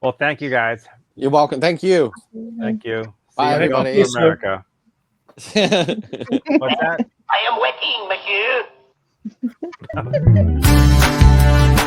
C: Well, thank you guys.
H: You're welcome. Thank you.
C: Thank you. See
H: Bye,
C: you
H: everybody.
C: in America. What's that?
L: I am waiting, monsieur.